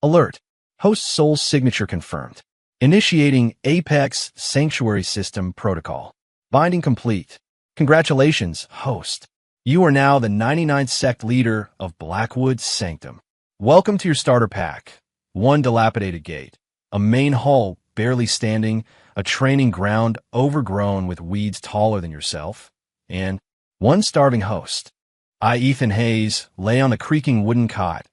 Alert. Host Soul signature confirmed. Initiating Apex Sanctuary System Protocol. Binding complete. Congratulations, host. You are now the 99th sect leader of Blackwood Sanctum. Welcome to your starter pack. One dilapidated gate. A main hall barely standing. A training ground overgrown with weeds taller than yourself. And one starving host. I, Ethan Hayes, lay on the creaking wooden cot,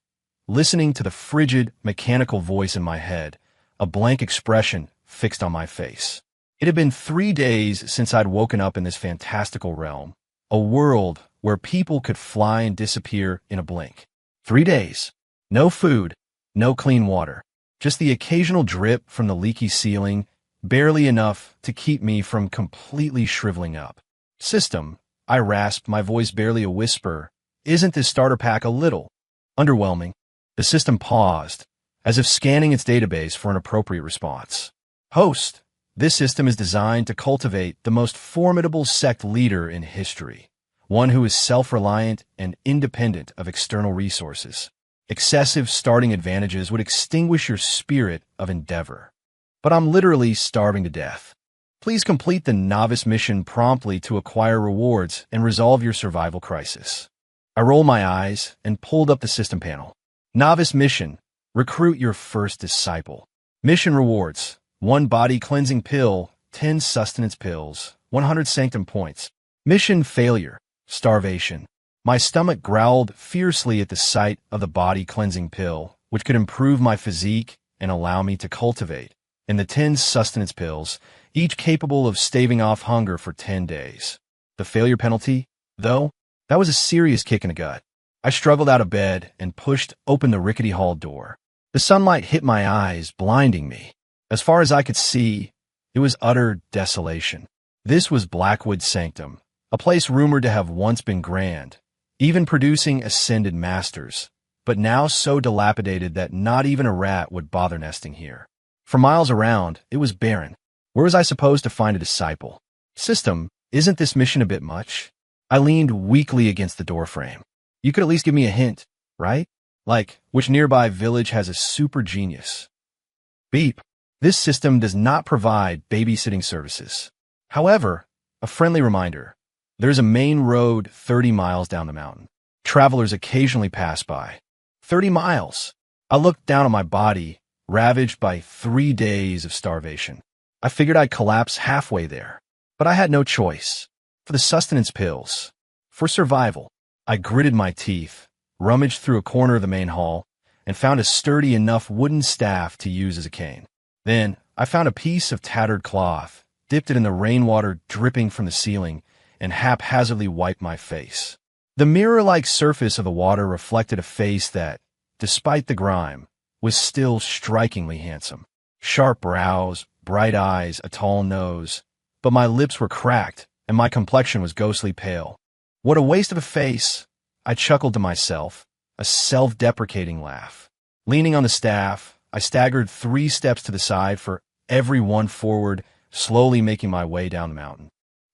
listening to the frigid, mechanical voice in my head, a blank expression fixed on my face. It had been 3 days since I'd woken up in this fantastical realm, a world where people could fly and disappear in a blink. 3 days. No food, no clean water, just the occasional drip from the leaky ceiling, barely enough to keep me from completely shriveling up. System, I rasped, my voice barely a whisper. Isn't this starter pack a little underwhelming? The system paused, as if scanning its database for an appropriate response. Host, this system is designed to cultivate the most formidable sect leader in history, one who is self-reliant and independent of external resources. Excessive starting advantages would extinguish your spirit of endeavor. But I'm literally starving to death. Please complete the novice mission promptly to acquire rewards and resolve your survival crisis. I rolled my eyes and pulled up the system panel. Novice mission. Recruit your first disciple. Mission rewards. 1 body cleansing pill, 10 sustenance pills, 100 sanctum points. Mission failure. Starvation. My stomach growled fiercely at the sight of the body cleansing pill, which could improve my physique and allow me to cultivate, and the 10 sustenance pills, each capable of staving off hunger for 10 days. The failure penalty, though, that was a serious kick in the gut. I struggled out of bed and pushed open the rickety hall door. The sunlight hit my eyes, blinding me. As far as I could see, it was utter desolation. This was Blackwood Sanctum, a place rumored to have once been grand, even producing ascended masters, but now so dilapidated that not even a rat would bother nesting here. For miles around, it was barren. Where was I supposed to find a disciple? System, isn't this mission a bit much? I leaned weakly against the doorframe. You could at least give me a hint, right? Like, which nearby village has a super genius? Beep. This system does not provide babysitting services. However, a friendly reminder. There's a main road 30 miles down the mountain. Travelers occasionally pass by. 30 miles. I looked down at my body, ravaged by 3 days of starvation. I figured I'd collapse halfway there, but I had no choice. For the sustenance pills, for survival, I gritted my teeth, rummaged through a corner of the main hall, and found a sturdy enough wooden staff to use as a cane. Then, I found a piece of tattered cloth, dipped it in the rainwater dripping from the ceiling, and haphazardly wiped my face. The mirror-like surface of the water reflected a face that, despite the grime, was still strikingly handsome. Sharp brows, bright eyes, a tall nose, but my lips were cracked and my complexion was ghostly pale. What a waste of a face! I chuckled to myself, a self-deprecating laugh. Leaning on the staff, I staggered 3 steps to the side for every one forward, slowly making my way down the mountain.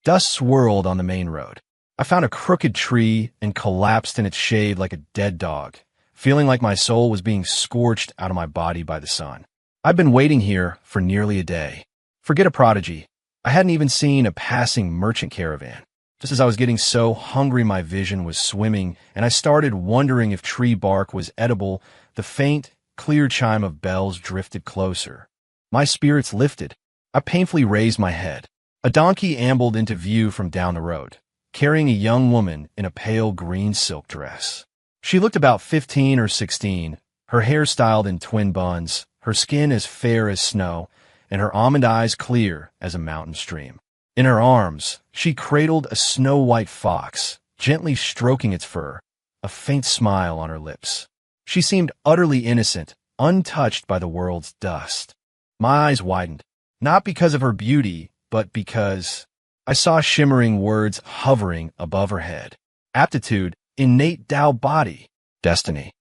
Dust swirled on the main road. I found a crooked tree and collapsed in its shade like a dead dog, feeling like my soul was being scorched out of my body by the sun. I'd been waiting here for nearly a day. Forget a prodigy. I hadn't even seen a passing merchant caravan. Just as I was getting so hungry my vision was swimming, and I started wondering if tree bark was edible, the faint, clear chime of bells drifted closer. My spirits lifted. I painfully raised my head. A donkey ambled into view from down the road, carrying a young woman in a pale green silk dress. She looked about 15 or 16, her hair styled in twin buns, her skin as fair as snow, and her almond eyes clear as a mountain stream. In her arms, she cradled a snow-white fox, gently stroking its fur, a faint smile on her lips. She seemed utterly innocent, untouched by the world's dust. My eyes widened, not because of her beauty, but because I saw shimmering words hovering above her head. Aptitude, innate Tao body, destiny,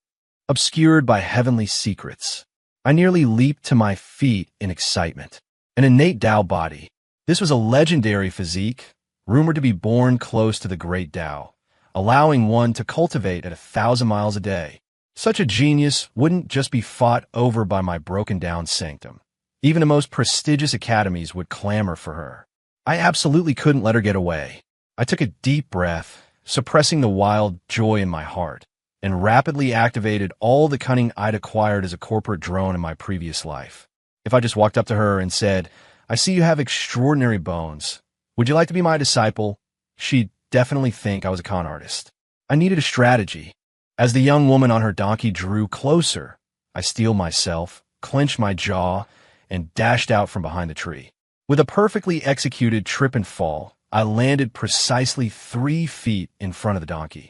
obscured by heavenly secrets. I nearly leaped to my feet in excitement. An innate Tao body. This was a legendary physique, rumored to be born close to the great Tao, allowing one to cultivate at 1,000 miles a day. Such a genius wouldn't just be fought over by my broken-down sanctum. Even the most prestigious academies would clamor for her. I absolutely couldn't let her get away. I took a deep breath, suppressing the wild joy in my heart, and rapidly activated all the cunning I'd acquired as a corporate drone in my previous life. If I just walked up to her and said, "I see you have extraordinary bones. Would you like to be my disciple?" she'd definitely think I was a con artist. I needed a strategy. As the young woman on her donkey drew closer, I steeled myself, clenched my jaw, and dashed out from behind the tree. With a perfectly executed trip and fall, I landed precisely 3 feet in front of the donkey.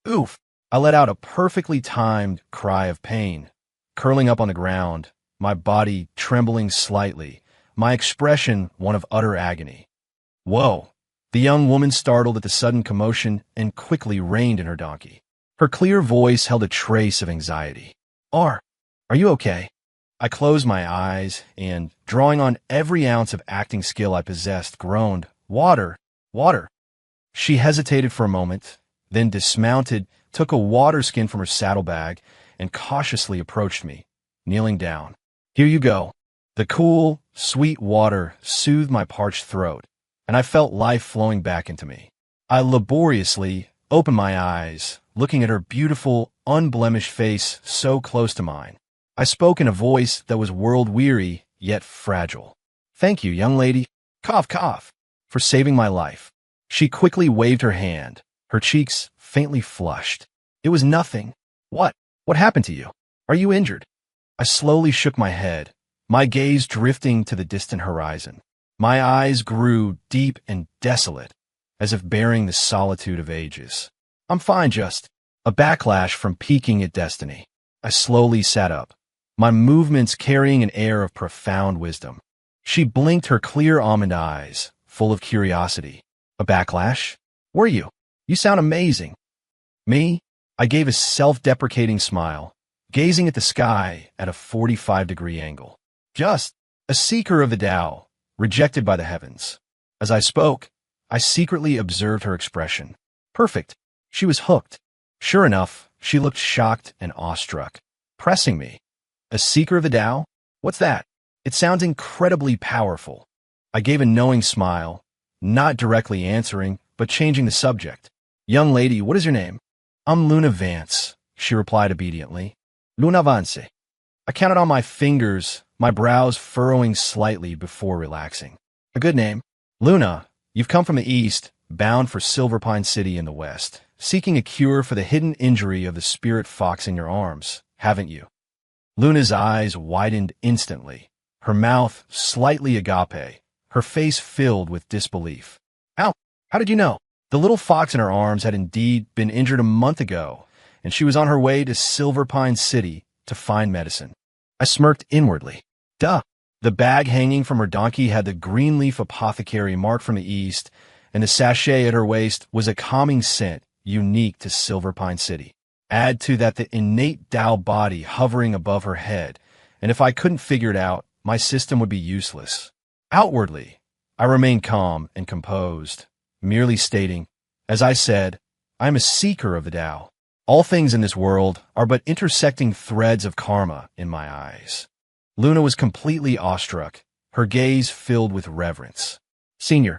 Oof! I let out a perfectly timed cry of pain, curling up on the ground, my body trembling slightly, my expression one of utter agony. Whoa! The young woman startled at the sudden commotion and quickly reined in her donkey. Her clear voice held a trace of anxiety. Are you okay?" I closed my eyes and, drawing on every ounce of acting skill I possessed, groaned, "Water! Water!" She hesitated for a moment, then dismounted, took a water skin from her saddlebag, and cautiously approached me, kneeling down. "Here you go." The cool, sweet water soothed my parched throat, and I felt life flowing back into me. I laboriously opened my eyes, looking at her beautiful, unblemished face so close to mine. I spoke in a voice that was world-weary, yet fragile. "Thank you, young lady, cough, cough, for saving my life." She quickly waved her hand, her cheeks faintly flushed. "It was nothing." What happened to you? Are you injured?" I slowly shook my head, my gaze drifting to the distant horizon. My eyes grew deep and desolate, as if bearing the solitude of ages. "I'm fine, just a backlash from peaking at destiny." I slowly sat up, my movements carrying an air of profound wisdom. She blinked her clear almond eyes, full of curiosity. "A backlash? Were you? You sound amazing." "Me?" I gave a self-deprecating smile, gazing at the sky at a 45-degree angle. "Just a seeker of the Tao, rejected by the heavens." As I spoke, I secretly observed her expression. Perfect. She was hooked. Sure enough, she looked shocked and awestruck, pressing me. "A seeker of the Tao? What's that? It sounds incredibly powerful." I gave a knowing smile, not directly answering, but changing the subject. "Young lady, what is your name?" "I'm Luna Vance," she replied obediently. "Luna Vance." I counted on my fingers, my brows furrowing slightly before relaxing. "A good name. Luna, you've come from the east, bound for Silver Pine City in the west, seeking a cure for the hidden injury of the spirit fox in your arms, haven't you?" Luna's eyes widened instantly, her mouth slightly agape, her face filled with disbelief. How did you know?" The little fox in her arms had indeed been injured a month ago, and she was on her way to Silver Pine City to find medicine. I smirked inwardly. Duh. The bag hanging from her donkey had the Greenleaf Apothecary marked from the east, and the sachet at her waist was a calming scent unique to Silver Pine City. Add to that the innate Tao body hovering above her head, and if I couldn't figure it out, my system would be useless. Outwardly, I remained calm and composed, merely stating, "As I said, I am a seeker of the Tao. All things in this world are but intersecting threads of karma in my eyes." Luna was completely awestruck, her gaze filled with reverence. "Senior,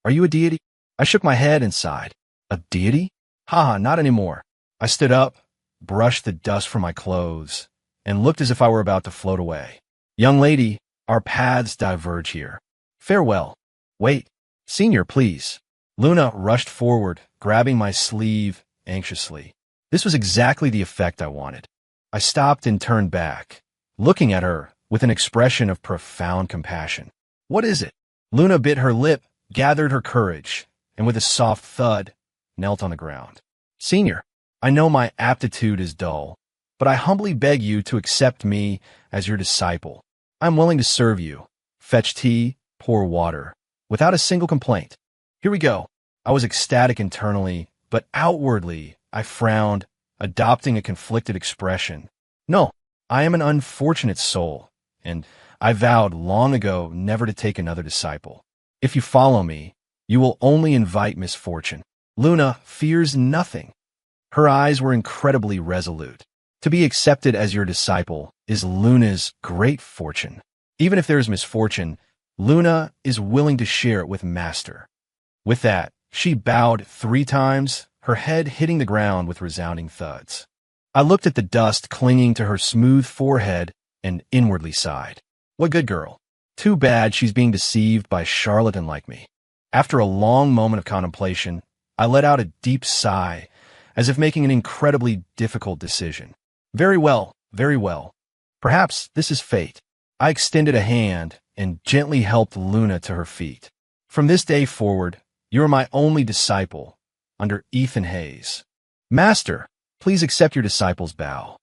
are you a deity?" I shook my head and sighed. "A deity? Ha, not anymore." I stood up, brushed the dust from my clothes, and looked as if I were about to float away. "Young lady, our paths diverge here. Farewell." "Wait. Senior, please." Luna rushed forward, grabbing my sleeve anxiously. This was exactly the effect I wanted. I stopped and turned back, looking at her with an expression of profound compassion. "What is it?" Luna bit her lip, gathered her courage, and with a soft thud, knelt on the ground. "Senior, I know my aptitude is dull, but I humbly beg you to accept me as your disciple. I'm willing to serve you, fetch tea, pour water, without a single complaint. Here we go." I was ecstatic internally, but outwardly I frowned, adopting a conflicted expression. "No, I am an unfortunate soul, and I vowed long ago never to take another disciple. If you follow me, you will only invite misfortune." Luna fears nothing. Her eyes were incredibly resolute. To be accepted as your disciple is Luna's great fortune. Even if there is misfortune, Luna is willing to share it with Master. With that, she bowed 3 times, her head hitting the ground with resounding thuds. I looked at the dust clinging to her smooth forehead and inwardly sighed. What good girl. Too bad she's being deceived by a charlatan like me. After a long moment of contemplation, I let out a deep sigh, as if making an incredibly difficult decision. Very well, very well. Perhaps this is fate. I extended a hand and gently helped Luna to her feet. From this day forward, you are my only disciple, under Ethan Hayes. Master, please accept your disciple's bow.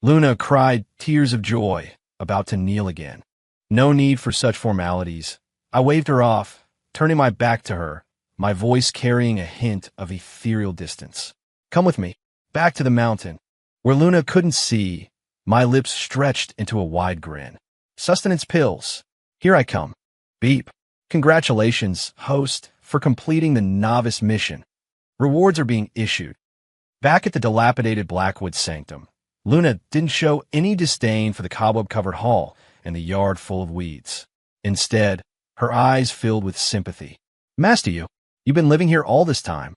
Luna cried tears of joy, about to kneel again. No need for such formalities. I waved her off, turning my back to her, my voice carrying a hint of ethereal distance. Come with me, back to the mountain. Where Luna couldn't see, my lips stretched into a wide grin. Sustenance pills. Here I come. Beep. Congratulations, host, for completing the novice mission. Rewards are being issued. Back at the dilapidated Blackwood sanctum, Luna didn't show any disdain for the cobweb-covered hall and the yard full of weeds. Instead, her eyes filled with sympathy. Master, you've been living here all this time.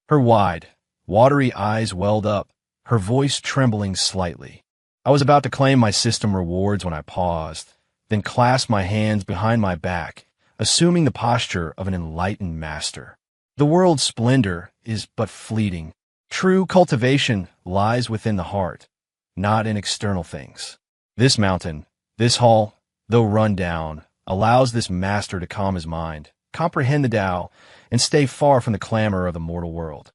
Her wide, watery eyes welled up, her voice trembling slightly. I was about to claim my system rewards when I paused, then clasped my hands behind my back, assuming the posture of an enlightened master. The world's splendor is but fleeting. True cultivation lies within the heart, not in external things. This mountain, this hall, though run down, allows this master to calm his mind, comprehend the Tao, and stay far from the clamor of the mortal world.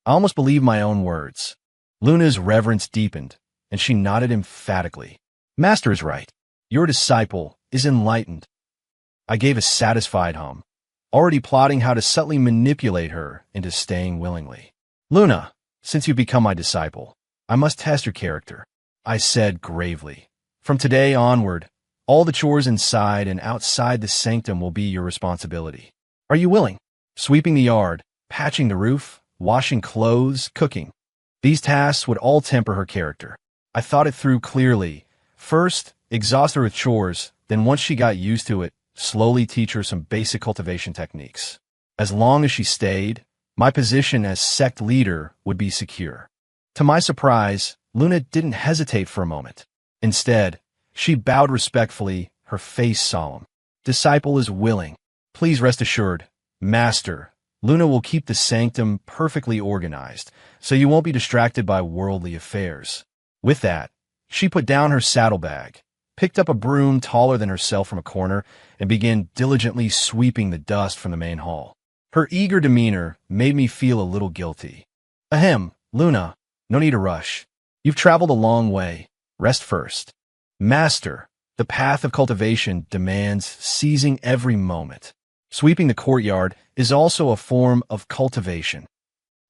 I almost believed my own words. Luna's reverence deepened, and she nodded emphatically. Master is right. Your disciple is enlightened. I gave a satisfied hum, already plotting how to subtly manipulate her into staying willingly. Luna, since you've become my disciple, I must test your character, I said gravely. From today onward, all the chores inside and outside the sanctum will be your responsibility. Are you willing? Sweeping the yard, patching the roof, washing clothes, cooking. These tasks would all temper her character. I thought it through clearly. First, exhaust her with chores, then once she got used to it, slowly teach her some basic cultivation techniques. As long as she stayed, my position as sect leader would be secure. To my surprise, Luna didn't hesitate for a moment. Instead, she bowed respectfully, her face solemn. Disciple is willing. Please rest assured, Master, Luna will keep the sanctum perfectly organized, so you won't be distracted by worldly affairs. With that, she put down her saddlebag, picked up a broom taller than herself from a corner, and began diligently sweeping the dust from the main hall. Her eager demeanor made me feel a little guilty. Ahem, Luna, no need to rush. You've traveled a long way. Rest first. Master, the path of cultivation demands seizing every moment. Sweeping the courtyard is also a form of cultivation.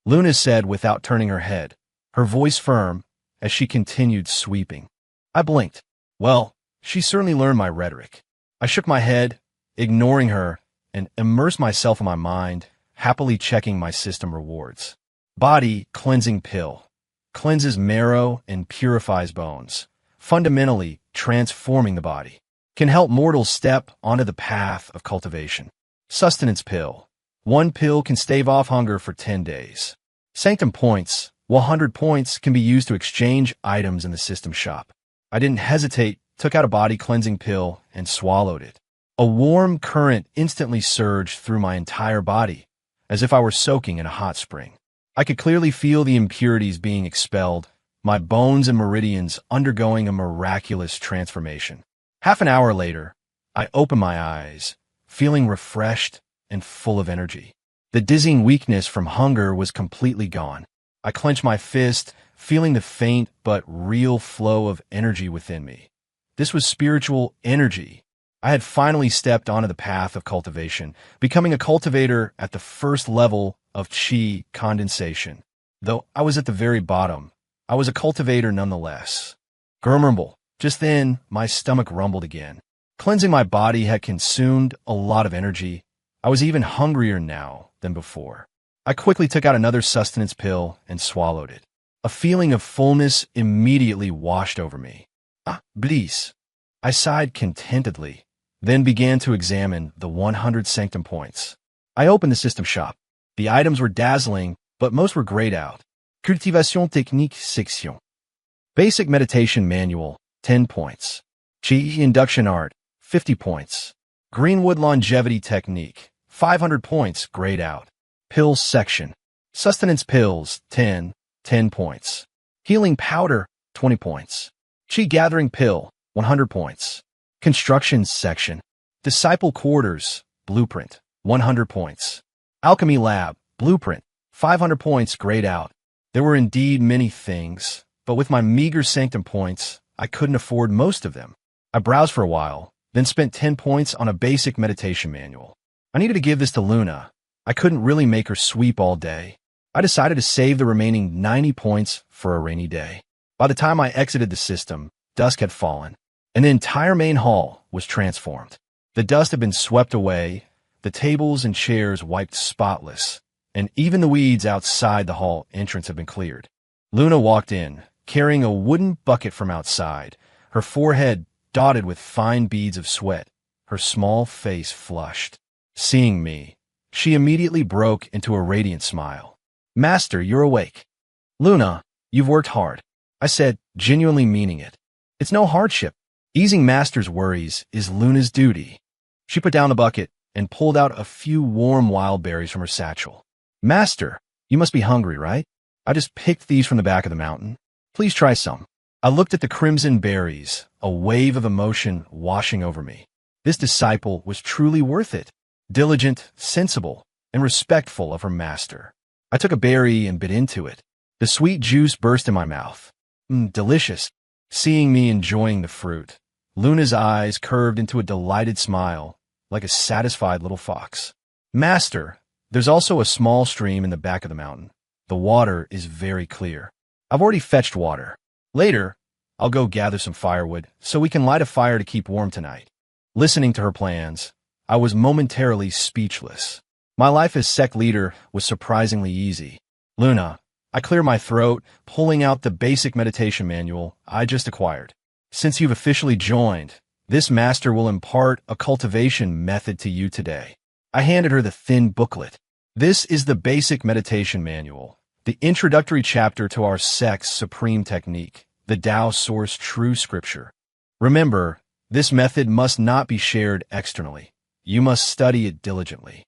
Luna said without turning her head, her voice firm, as she continued sweeping. I blinked. Well, she certainly learned my rhetoric. I shook my head, ignoring her, and immersed myself in my mind, happily checking my system rewards. Body cleansing pill. Cleanses marrow and purifies bones, fundamentally transforming the body. Can help mortals step onto the path of cultivation. Sustenance pill. 1 pill can stave off hunger for 10 days. Sanctum points. 100 points can be used to exchange items in the system shop. I didn't hesitate, took out a body cleansing pill, and swallowed it. A warm current instantly surged through my entire body, as if I were soaking in a hot spring. I could clearly feel the impurities being expelled, my bones and meridians undergoing a miraculous transformation. Half an hour later, I opened my eyes, feeling refreshed and full of energy. The dizzying weakness from hunger was completely gone. I clenched my fist, feeling the faint but real flow of energy within me. This was spiritual energy. I had finally stepped onto the path of cultivation, becoming a cultivator at the first level of chi condensation. Though I was at the very bottom, I was a cultivator nonetheless. Grumble. Just then, my stomach rumbled again. Cleansing my body had consumed a lot of energy. I was even hungrier now than before. I quickly took out another sustenance pill and swallowed it. A feeling of fullness immediately washed over me. Ah, bliss. I sighed contentedly, then began to examine the 100 sanctum points. I opened the system shop. The items were dazzling, but most were grayed out. Cultivation technique section. Basic meditation manual, 10 points. Qi induction art, 50 points. Greenwood longevity technique, 500 points, grayed out. Pills section. Sustenance pills, 10 points. Healing powder, 20 points. Qi gathering pill, 100 points. Construction section. Disciple quarters, blueprint, 100 points. Alchemy lab, blueprint, 500 points, grayed out. There were indeed many things, but with my meager sanctum points, I couldn't afford most of them. I browsed for a while, then spent 10 points on a basic meditation manual. I needed to give this to Luna. I couldn't really make her sweep all day. I decided to save the remaining 90 points for a rainy day. By the time I exited the system, dusk had fallen, and the entire main hall was transformed. The dust had been swept away, the tables and chairs wiped spotless, and even the weeds outside the hall entrance had been cleared. Luna walked in, carrying a wooden bucket from outside, her forehead dotted with fine beads of sweat, her small face flushed. Seeing me, she immediately broke into a radiant smile. "Master, you're awake." "Luna, you've worked hard," I said, genuinely meaning it. "It's no hardship. Easing Master's worries is Luna's duty." She put down the bucket and pulled out a few warm wild berries from her satchel. "Master, you must be hungry, right? I just picked these from the back of the mountain. Please try some." I looked at the crimson berries, a wave of emotion washing over me. This disciple was truly worth it. Diligent, sensible, and respectful of her master. I took a berry and bit into it. The sweet juice burst in my mouth. Delicious. Seeing me enjoying the fruit, Luna's eyes curved into a delighted smile, like a satisfied little fox. "Master, there's also a small stream in the back of the mountain. The water is very clear. I've already fetched water. Later, I'll go gather some firewood so we can light a fire to keep warm tonight." Listening to her plans, I was momentarily speechless. My life as sect leader was surprisingly easy. "Luna," I cleared my throat, pulling out the basic meditation manual I just acquired. "Since you've officially joined, this master will impart a cultivation method to you today." I handed her the thin booklet. "This is the basic meditation manual, the introductory chapter to our sect's supreme technique, the Tao Source True Scripture. Remember, this method must not be shared externally. You must study it diligently."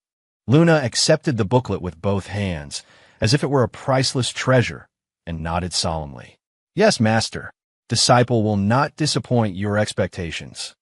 Luna accepted the booklet with both hands, as if it were a priceless treasure, and nodded solemnly. "Yes, Master. Disciple will not disappoint your expectations."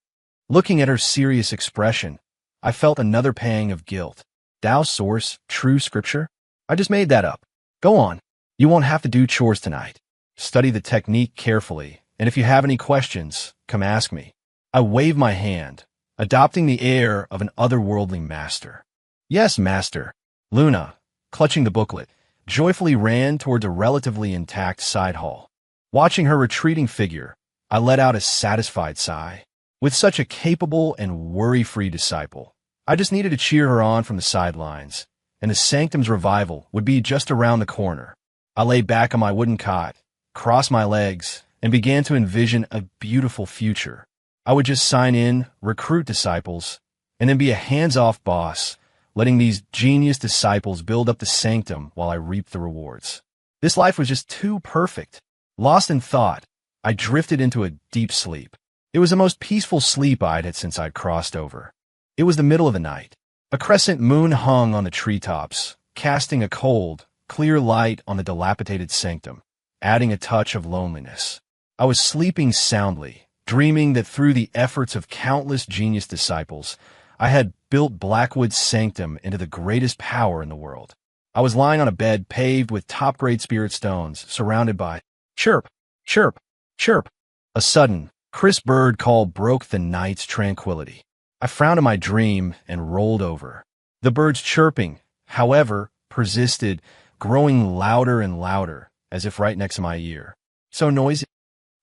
Looking at her serious expression, I felt another pang of guilt. Tao Source True Scripture? I just made that up. Go on. You won't have to do chores tonight. Study the technique carefully, and if you have any questions, come ask me. I waved my hand, adopting the air of an otherworldly master. "Yes, Master." Luna, clutching the booklet, joyfully ran towards a relatively intact side hall. Watching her retreating figure, I let out a satisfied sigh. With such a capable and worry-free disciple, I just needed to cheer her on from the sidelines, and the Sanctum's revival would be just around the corner. I lay back on my wooden cot, crossed my legs, and began to envision a beautiful future. I would just sign in, recruit disciples, and then be a hands-off boss, letting these genius disciples build up the Sanctum while I reaped the rewards. This life was just too perfect. Lost in thought, I drifted into a deep sleep. It was the most peaceful sleep I'd had since I'd crossed over. It was the middle of the night. A crescent moon hung on the treetops, casting a cold, clear light on the dilapidated Sanctum, adding a touch of loneliness. I was sleeping soundly, dreaming that through the efforts of countless genius disciples, I had built Blackwood's Sanctum into the greatest power in the world. I was lying on a bed paved with top-grade spirit stones, surrounded by chirp, chirp, chirp. A sudden, crisp bird call broke the night's tranquility. I frowned at my dream and rolled over. The bird's chirping, however, persisted, growing louder and louder, as if right next to my ear. So noisy.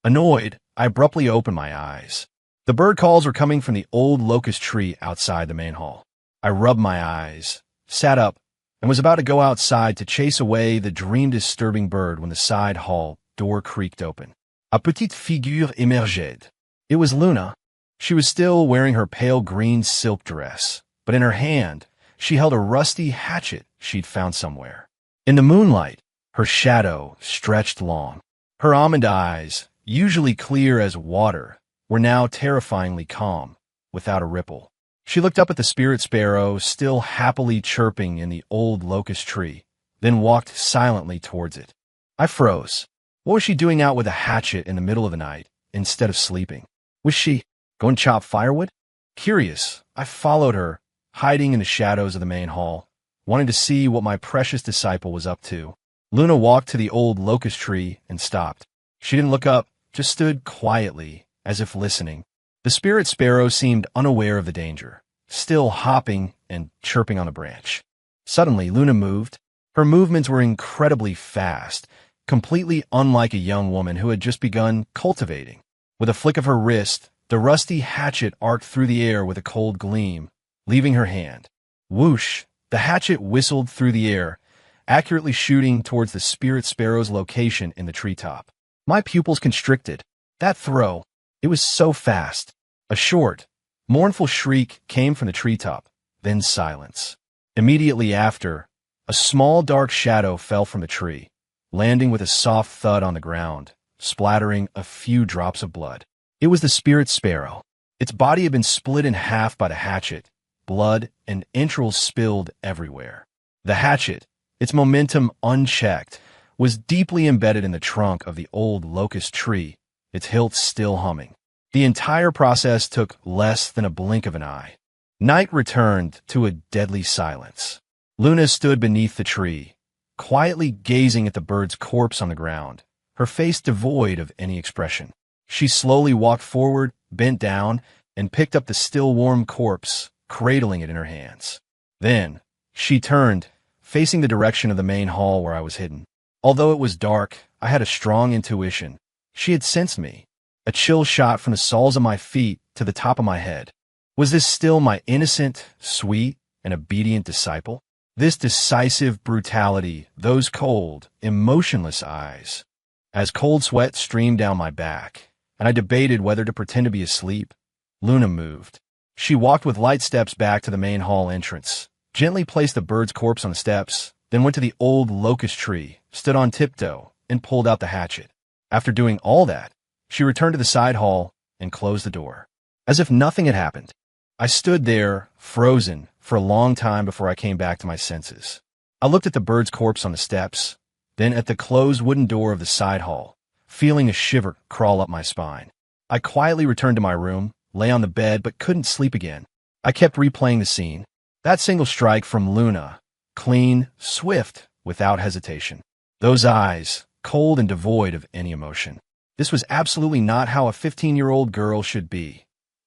Annoyed, I abruptly opened my eyes. The bird calls were coming from the old locust tree outside the main hall. I rubbed my eyes, sat up, and was about to go outside to chase away the dream-disturbing bird when the side hall door creaked open. A petite figure émergea. It was Luna. She was still wearing her pale green silk dress, but in her hand, she held a rusty hatchet she'd found somewhere. In the moonlight, her shadow stretched long. Her almond eyes, usually clear as water, were now terrifyingly calm, without a ripple. She looked up at the spirit sparrow, still happily chirping in the old locust tree, then walked silently towards it. I froze. What was she doing out with a hatchet in the middle of the night, instead of sleeping? Was she going to chop firewood? Curious, I followed her, hiding in the shadows of the main hall, wanting to see what my precious disciple was up to. Luna walked to the old locust tree and stopped. She didn't look up, just stood quietly, as if listening. The spirit sparrow seemed unaware of the danger, still hopping and chirping on the branch. Suddenly, Luna moved. Her movements were incredibly fast, completely unlike a young woman who had just begun cultivating. With a flick of her wrist, the rusty hatchet arced through the air with a cold gleam, leaving her hand. Whoosh! The hatchet whistled through the air, accurately shooting towards the spirit sparrow's location in the treetop. My pupils constricted. That throw, it was so fast. A short, mournful shriek came from the treetop, then silence. Immediately after, a small dark shadow fell from the tree, landing with a soft thud on the ground, splattering a few drops of blood. It was the spirit sparrow. Its body had been split in half by the hatchet, blood and entrails spilled everywhere. The hatchet, its momentum unchecked, was deeply embedded in the trunk of the old locust tree, its hilt still humming. The entire process took less than a blink of an eye. Night returned to a deadly silence. Luna stood beneath the tree, quietly gazing at the bird's corpse on the ground, her face devoid of any expression. She slowly walked forward, bent down, and picked up the still warm corpse, cradling it in her hands. Then, she turned, facing the direction of the main hall where I was hidden. Although it was dark, I had a strong intuition. She had sensed me. A chill shot from the soles of my feet to the top of my head. Was this still my innocent, sweet, and obedient disciple? This decisive brutality, those cold, emotionless eyes. As cold sweat streamed down my back, and I debated whether to pretend to be asleep, Luna moved. She walked with light steps back to the main hall entrance, gently placed the bird's corpse on the steps, then went to the old locust tree, stood on tiptoe, and pulled out the hatchet. After doing all that, she returned to the side hall and closed the door. As if nothing had happened, I stood there, frozen, for a long time before I came back to my senses. I looked at the bird's corpse on the steps, then at the closed wooden door of the side hall, feeling a shiver crawl up my spine. I quietly returned to my room, lay on the bed, but couldn't sleep again. I kept replaying the scene. That single strike from Luna, clean, swift, without hesitation. Those eyes, cold and devoid of any emotion. This was absolutely not how a 15-year-old girl should be.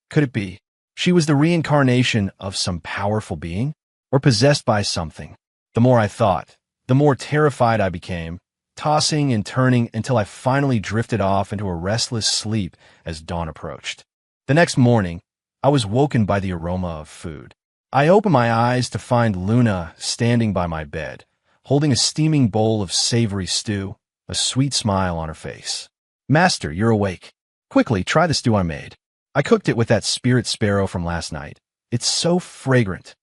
Could it be? She was the reincarnation of some powerful being, or possessed by something. The more I thought, the more terrified I became, tossing and turning until I finally drifted off into a restless sleep as dawn approached. The next morning, I was woken by the aroma of food. I opened my eyes to find Luna standing by my bed, holding a steaming bowl of savory stew, a sweet smile on her face. "Master, you're awake. Quickly, try the stew I made. I cooked it with that spirit sparrow from last night. It's so fragrant."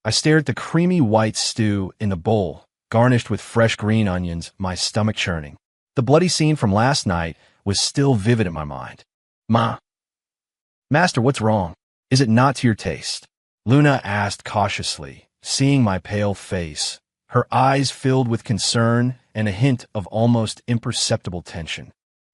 I stared at the creamy white stew in the bowl, garnished with fresh green onions, my stomach churning. The bloody scene from last night was still vivid in my mind. "Master, what's wrong? Is it not to your taste?" Luna asked cautiously, seeing my pale face, her eyes filled with concern and a hint of almost imperceptible tension.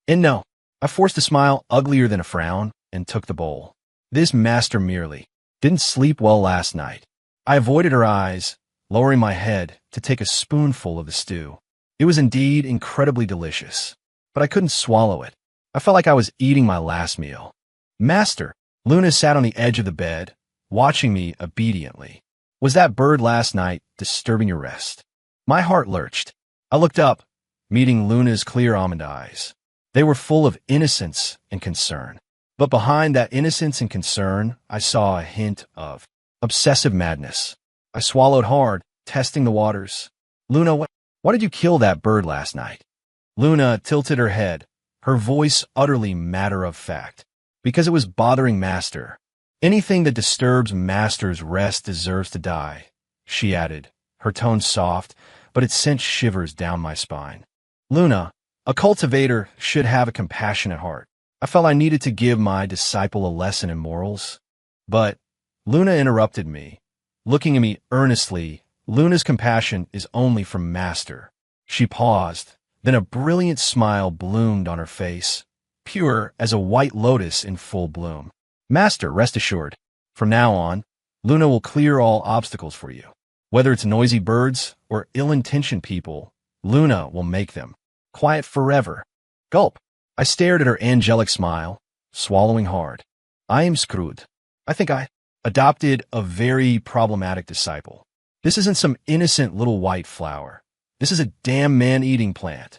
And no, I forced a smile uglier than a frown and took the bowl. This master merely didn't sleep well last night. I avoided her eyes, lowering my head to take a spoonful of the stew. It was indeed incredibly delicious, but I couldn't swallow it. I felt like I was eating my last meal. "Master," Luna sat on the edge of the bed, watching me obediently. "Was that bird last night disturbing your rest?" My heart lurched. I looked up, meeting Luna's clear almond eyes. They were full of innocence and concern. But behind that innocence and concern, I saw a hint of obsessive madness. I swallowed hard, testing the waters. Luna, why did you kill that bird last night? Luna tilted her head, her voice utterly matter-of-fact. Because it was bothering Master. Anything that disturbs Master's rest deserves to die, she added, her tone soft, but it sent shivers down my spine. Luna, a cultivator should have a compassionate heart. I felt I needed to give my disciple a lesson in morals. But Luna interrupted me, looking at me earnestly. Luna's compassion is only from Master. She paused, then a brilliant smile bloomed on her face, pure as a white lotus in full bloom. Master, rest assured, from now on, Luna will clear all obstacles for you. Whether it's noisy birds or ill-intentioned people, Luna will make them quiet forever. Gulp. I stared at her angelic smile, swallowing hard. I am screwed. I think I adopted a very problematic disciple. This isn't some innocent little white flower. This is a damn man-eating plant.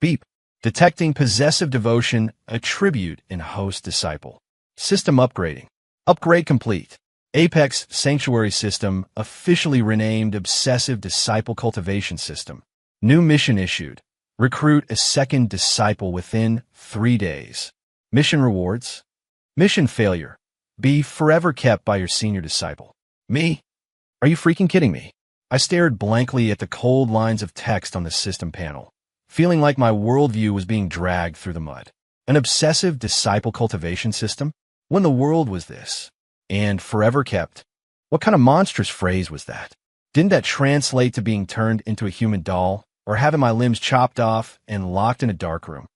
Beep. Detecting possessive devotion, attribute in host disciple. System upgrading. Upgrade complete. Apex Sanctuary System officially renamed Obsessive Disciple Cultivation System. New mission issued. Recruit a second disciple within 3 days. Mission rewards. Mission failure. Be forever kept by your senior disciple. Me? Are you freaking kidding me? I stared blankly at the cold lines of text on the system panel, feeling like my worldview was being dragged through the mud. An obsessive disciple cultivation system? When the world was this? And forever kept? What kind of monstrous phrase was that? Didn't that translate to being turned into a human doll, or having my limbs chopped off and locked in a dark room?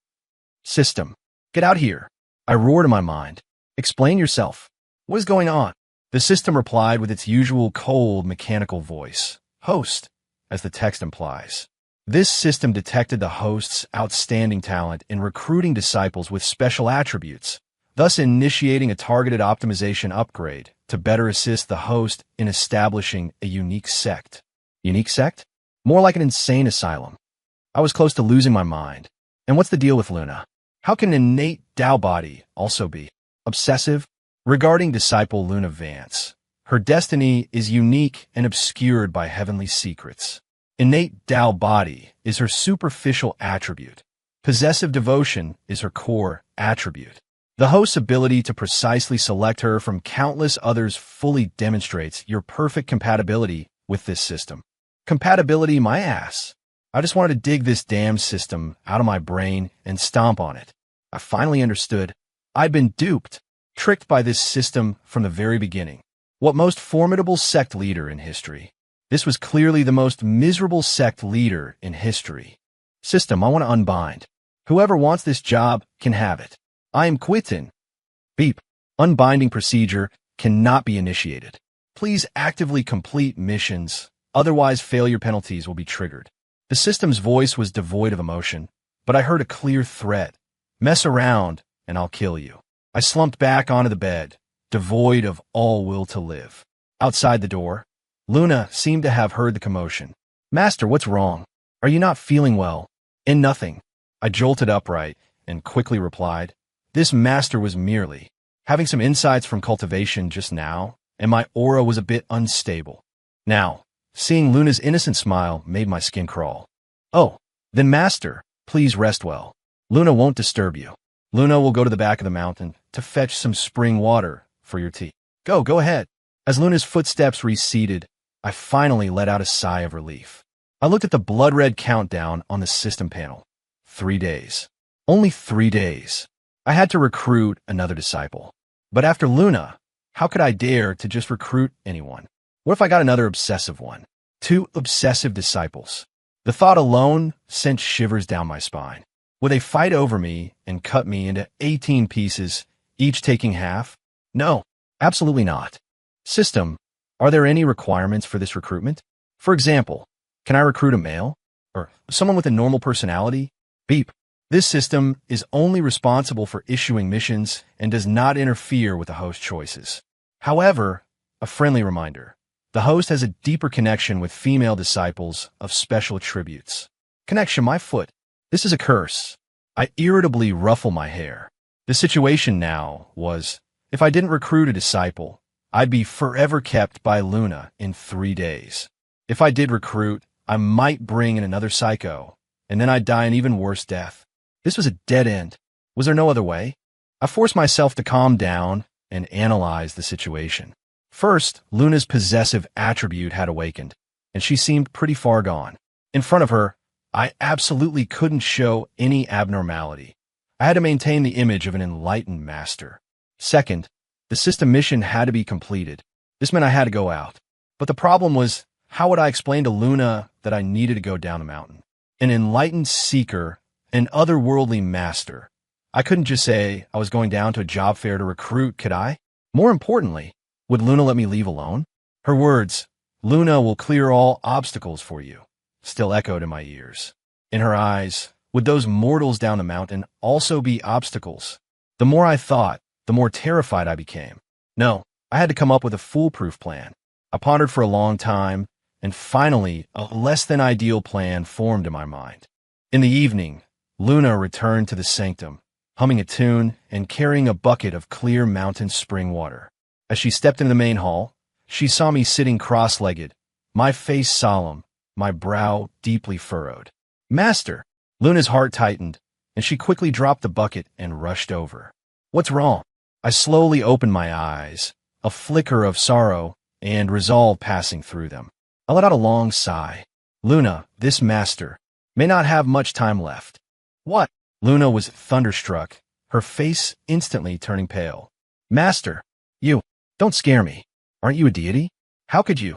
System, get out here. I roared in my mind. Explain yourself. What is going on? The system replied with its usual cold, mechanical voice. Host, as the text implies. This system detected the host's outstanding talent in recruiting disciples with special attributes, thus initiating a targeted optimization upgrade to better assist the host in establishing a unique sect. Unique sect? More like an insane asylum. I was close to losing my mind. And what's the deal with Luna? How can an innate Tao body also be obsessive? Regarding disciple Luna Vance, her destiny is unique and obscured by heavenly secrets. Innate Tao body is her superficial attribute. Possessive devotion is her core attribute. The host's ability to precisely select her from countless others fully demonstrates your perfect compatibility with this system. Compatibility, my ass. I just wanted to dig this damn system out of my brain and stomp on it. I finally understood. I'd been duped, tricked by this system from the very beginning. What most formidable sect leader in history? This was clearly the most miserable sect leader in history. System, I want to unbind. Whoever wants this job can have it. I am quitting. Beep. Unbinding procedure cannot be initiated. Please actively complete missions, otherwise failure penalties will be triggered. The system's voice was devoid of emotion, but I heard a clear threat. Mess around, and I'll kill you. I slumped back onto the bed, devoid of all will to live. Outside the door, Luna seemed to have heard the commotion. Master, what's wrong? Are you not feeling well? And nothing. I jolted upright and quickly replied, this master was merely having some insights from cultivation just now, and my aura was a bit unstable. Now, seeing Luna's innocent smile made my skin crawl. Oh, then master, please rest well. Luna won't disturb you. Luna will go to the back of the mountain to fetch some spring water for your tea. Go ahead. As Luna's footsteps receded, I finally let out a sigh of relief. I looked at the blood-red countdown on the system panel. 3 days. Only 3 days. I had to recruit another disciple. But after Luna, how could I dare to just recruit anyone? What if I got another obsessive one? 2 obsessive disciples. The thought alone sent shivers down my spine. Would they fight over me and cut me into 18 pieces, each taking half? No, absolutely not. System, are there any requirements for this recruitment? For example, can I recruit a male? Or someone with a normal personality? Beep. This system is only responsible for issuing missions and does not interfere with the host choices. However, a friendly reminder, the host has a deeper connection with female disciples of special attributes. Connection, my foot. This is a curse. I irritably ruffle my hair. The situation now was, if I didn't recruit a disciple, I'd be forever kept by Luna in 3 days. If I did recruit, I might bring in another psycho, and then I'd die an even worse death. This was a dead end. Was there no other way? I forced myself to calm down and analyze the situation. First, Luna's possessive attribute had awakened, and she seemed pretty far gone. In front of her, I absolutely couldn't show any abnormality. I had to maintain the image of an enlightened master. Second, the system mission had to be completed. This meant I had to go out. But the problem was, how would I explain to Luna that I needed to go down a mountain? An enlightened seeker, an otherworldly master. I couldn't just say I was going down to a job fair to recruit, could I? More importantly, would Luna let me leave alone? Her words, "Luna will clear all obstacles for you," still echoed in my ears. In her eyes, would those mortals down the mountain also be obstacles? The more I thought, the more terrified I became. No, I had to come up with a foolproof plan. I pondered for a long time, and finally, a less-than-ideal plan formed in my mind. In the evening, Luna returned to the sanctum, humming a tune and carrying a bucket of clear mountain spring water. As she stepped into the main hall, she saw me sitting cross-legged, my face solemn, my brow deeply furrowed. "Master!" Luna's heart tightened, and she quickly dropped the bucket and rushed over. "What's wrong?" I slowly opened my eyes, a flicker of sorrow and resolve passing through them. I let out a long sigh. "Luna, this master, may not have much time left." "What?" Luna was thunderstruck, her face instantly turning pale. "Master, you, don't scare me. Aren't you a deity? How could you?"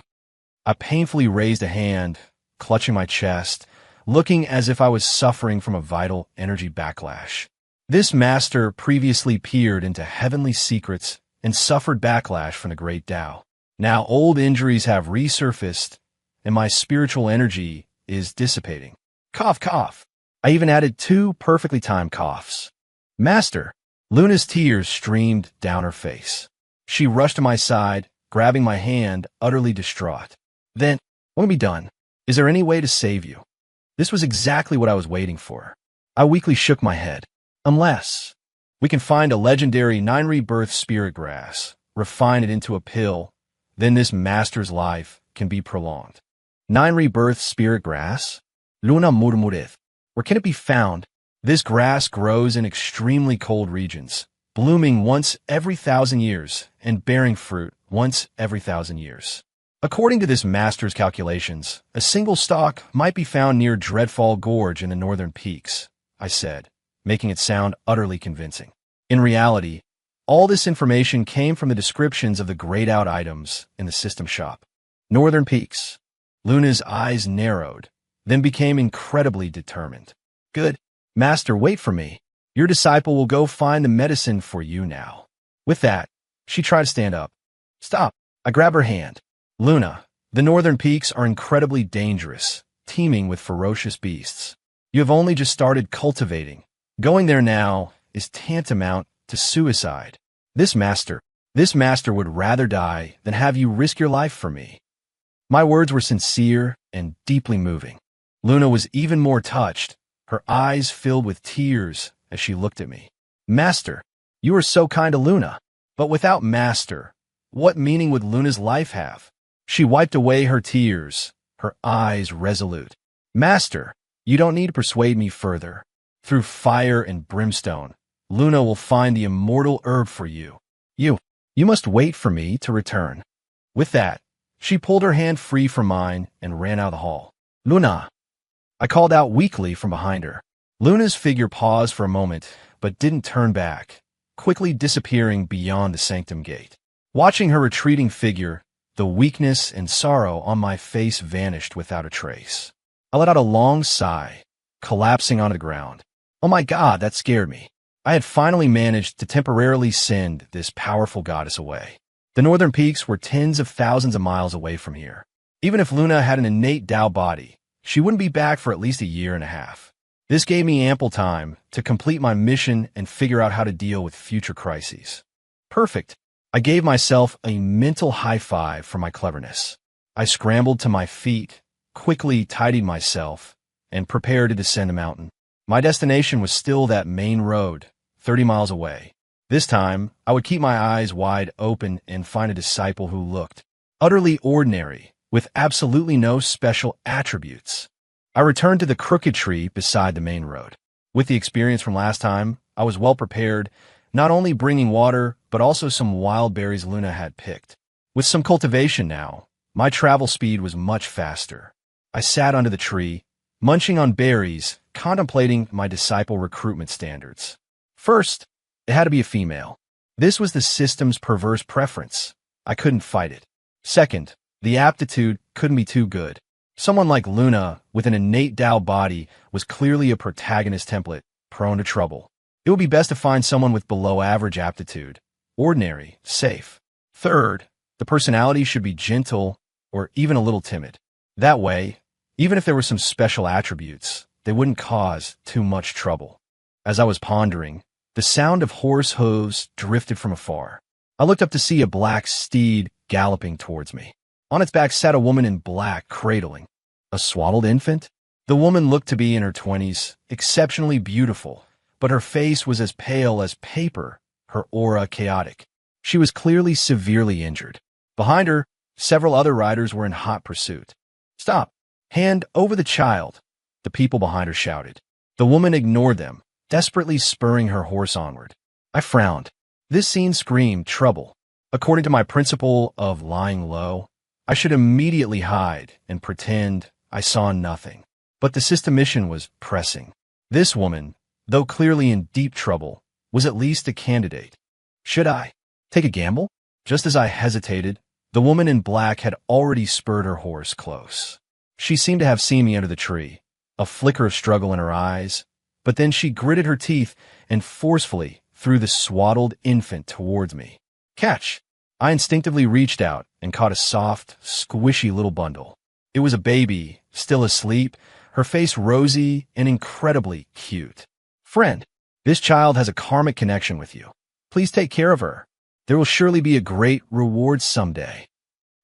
I painfully raised a hand, clutching my chest, looking as if I was suffering from a vital energy backlash. This master previously peered into heavenly secrets and suffered backlash from the great Tao. Now old injuries have resurfaced, and my spiritual energy is dissipating. Cough, cough. I even added 2 perfectly timed coughs. "Master!" Luna's tears streamed down her face. She rushed to my side, grabbing my hand, utterly distraught. "Then, when we be done, is there any way to save you?" This was exactly what I was waiting for. I weakly shook my head. "Unless we can find a legendary 9-rebirth spirit grass, refine it into a pill, then this master's life can be prolonged." 9-rebirth spirit grass? Luna murmured. "Where can it be found?" This grass grows in extremely cold regions, blooming once every 1,000 years and bearing fruit once every 1,000 years. According to this master's calculations, a single stalk might be found near Dreadfall Gorge in the northern peaks, I said, making it sound utterly convincing. In reality, all this information came from the descriptions of the grayed-out items in the system shop. Northern peaks. Luna's eyes narrowed, then became incredibly determined. "Good. Master, wait for me. Your disciple will go find the medicine for you now." With that, she tried to stand up. "Stop." I grabbed her hand. "Luna, the northern peaks are incredibly dangerous, teeming with ferocious beasts. You have only just started cultivating. Going there now is tantamount to suicide. This master would rather die than have you risk your life for me." My words were sincere and deeply moving. Luna was even more touched, her eyes filled with tears as she looked at me. "Master, you are so kind to Luna. But without Master, what meaning would Luna's life have?" She wiped away her tears, her eyes resolute. "Master, you don't need to persuade me further. Through fire and brimstone, Luna will find the immortal herb for you. You must wait for me to return." With that, she pulled her hand free from mine and ran out of the hall. "Luna!" I called out weakly from behind her. Luna's figure paused for a moment, but didn't turn back, quickly disappearing beyond the sanctum gate. Watching her retreating figure, the weakness and sorrow on my face vanished without a trace. I let out a long sigh, collapsing onto the ground. Oh my God, that scared me. I had finally managed to temporarily send this powerful goddess away. The northern peaks were tens of thousands of miles away from here. Even if Luna had an innate Tao body, she wouldn't be back for at least a year and a half. This gave me ample time to complete my mission and figure out how to deal with future crises. Perfect. I gave myself a mental high five for my cleverness. I scrambled to my feet, quickly tidied myself, and prepared to descend the mountain. My destination was still that main road, 30 miles away. This time, I would keep my eyes wide open and find a disciple who looked utterly ordinary, with absolutely no special attributes. I returned to the crooked tree beside the main road. With the experience from last time, I was well prepared, not only bringing water, but also some wild berries Luna had picked. With some cultivation now, my travel speed was much faster. I sat under the tree, munching on berries, contemplating my disciple recruitment standards. First, it had to be a female. This was the system's perverse preference. I couldn't fight it. Second, the aptitude couldn't be too good. Someone like Luna, with an innate Tao body, was clearly a protagonist template, prone to trouble. It would be best to find someone with below-average aptitude. Ordinary, safe. Third, the personality should be gentle or even a little timid. That way, even if there were some special attributes, they wouldn't cause too much trouble. As I was pondering, the sound of horse hooves drifted from afar. I looked up to see a black steed galloping towards me. On its back sat a woman in black, cradling a swaddled infant. The woman looked to be in her 20s, exceptionally beautiful, but her face was as pale as paper, her aura chaotic. She was clearly severely injured. Behind her, several other riders were in hot pursuit. "Stop! Hand over the child!" the people behind her shouted. The woman ignored them, desperately spurring her horse onward. I frowned. This scene screamed trouble. According to my principle of lying low, I should immediately hide and pretend I saw nothing. But the system mission was pressing. This woman, though clearly in deep trouble, was at least a candidate. Should I take a gamble? Just as I hesitated, the woman in black had already spurred her horse close. She seemed to have seen me under the tree, a flicker of struggle in her eyes, but then she gritted her teeth and forcefully threw the swaddled infant towards me. Catch! I instinctively reached out and caught a soft, squishy little bundle. It was a baby, still asleep, her face rosy and incredibly cute. "Friend, this child has a karmic connection with you. Please take care of her. There will surely be a great reward someday."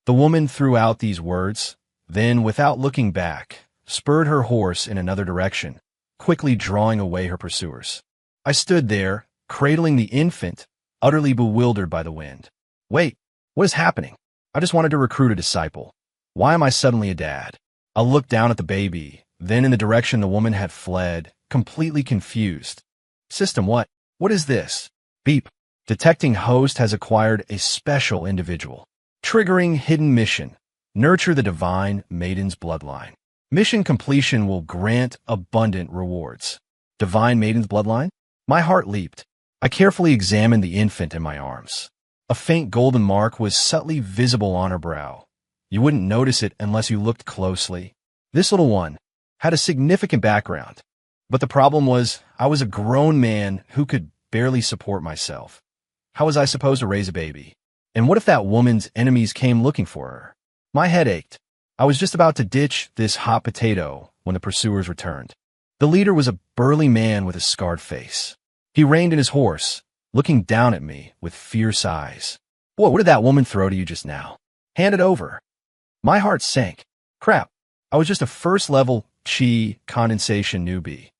The woman threw out these words, then, without looking back, spurred her horse in another direction, quickly drawing away her pursuers. I stood there, cradling the infant, utterly bewildered by the wind. Wait, what is happening? I just wanted to recruit a disciple. Why am I suddenly a dad? I looked down at the baby, then in the direction the woman had fled, completely confused. System, what? What is this? Beep. Detecting host has acquired a special individual. Triggering hidden mission. Nurture the divine maiden's bloodline. Mission completion will grant abundant rewards. Divine maiden's bloodline? My heart leaped. I carefully examined the infant in my arms. A faint golden mark was subtly visible on her brow. You wouldn't notice it unless you looked closely. This little one had a significant background. But the problem was, I was a grown man who could barely support myself. How was I supposed to raise a baby? And what if that woman's enemies came looking for her? My head ached. I was just about to ditch this hot potato when the pursuers returned. The leader was a burly man with a scarred face. He reined in his horse, looking down at me with fierce eyes. What did that woman throw to you just now? Hand it over. My heart sank. Crap, I was just a first-level chi condensation newbie.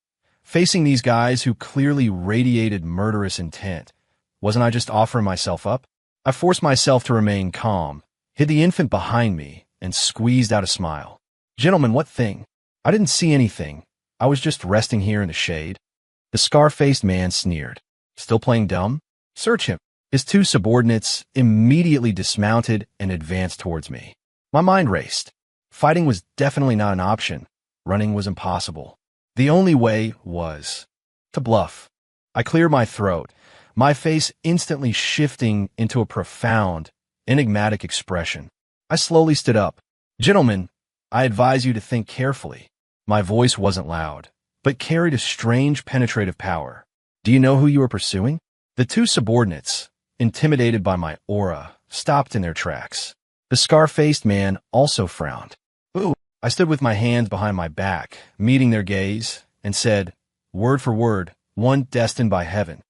Facing these guys who clearly radiated murderous intent, wasn't I just offering myself up? I forced myself to remain calm, hid the infant behind me, and squeezed out a smile. Gentlemen, what thing? I didn't see anything. I was just resting here in the shade. The scar-faced man sneered. Still playing dumb? Search him. His two subordinates immediately dismounted and advanced towards me. My mind raced. Fighting was definitely not an option. Running was impossible. The only way was to bluff. I cleared my throat, my face instantly shifting into a profound, enigmatic expression. I slowly stood up. Gentlemen, I advise you to think carefully. My voice wasn't loud, but carried a strange penetrative power. Do you know who you are pursuing? The two subordinates, intimidated by my aura, stopped in their tracks. The scar-faced man also frowned. Ooh, I stood with my hands behind my back, meeting their gaze, and said, word for word, one destined by heaven.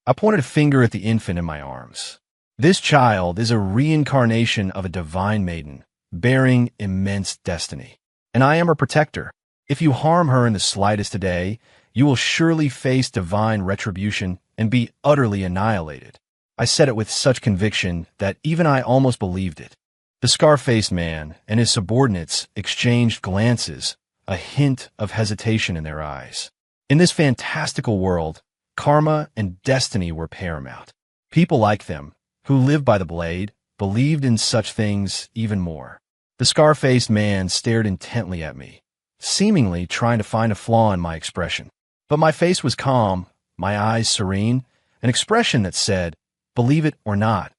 I pointed a finger at the infant in my arms. This child is a reincarnation of a divine maiden, bearing immense destiny. And I am her protector. If you harm her in the slightest today, you will surely face divine retribution and be utterly annihilated. I said it with such conviction that even I almost believed it. The scar-faced man and his subordinates exchanged glances, a hint of hesitation in their eyes. In this fantastical world, karma and destiny were paramount. People like them, who lived by the blade, believed in such things even more. The scar-faced man stared intently at me, seemingly trying to find a flaw in my expression. But my face was calm, my eyes serene, an expression that said, "Believe it or not,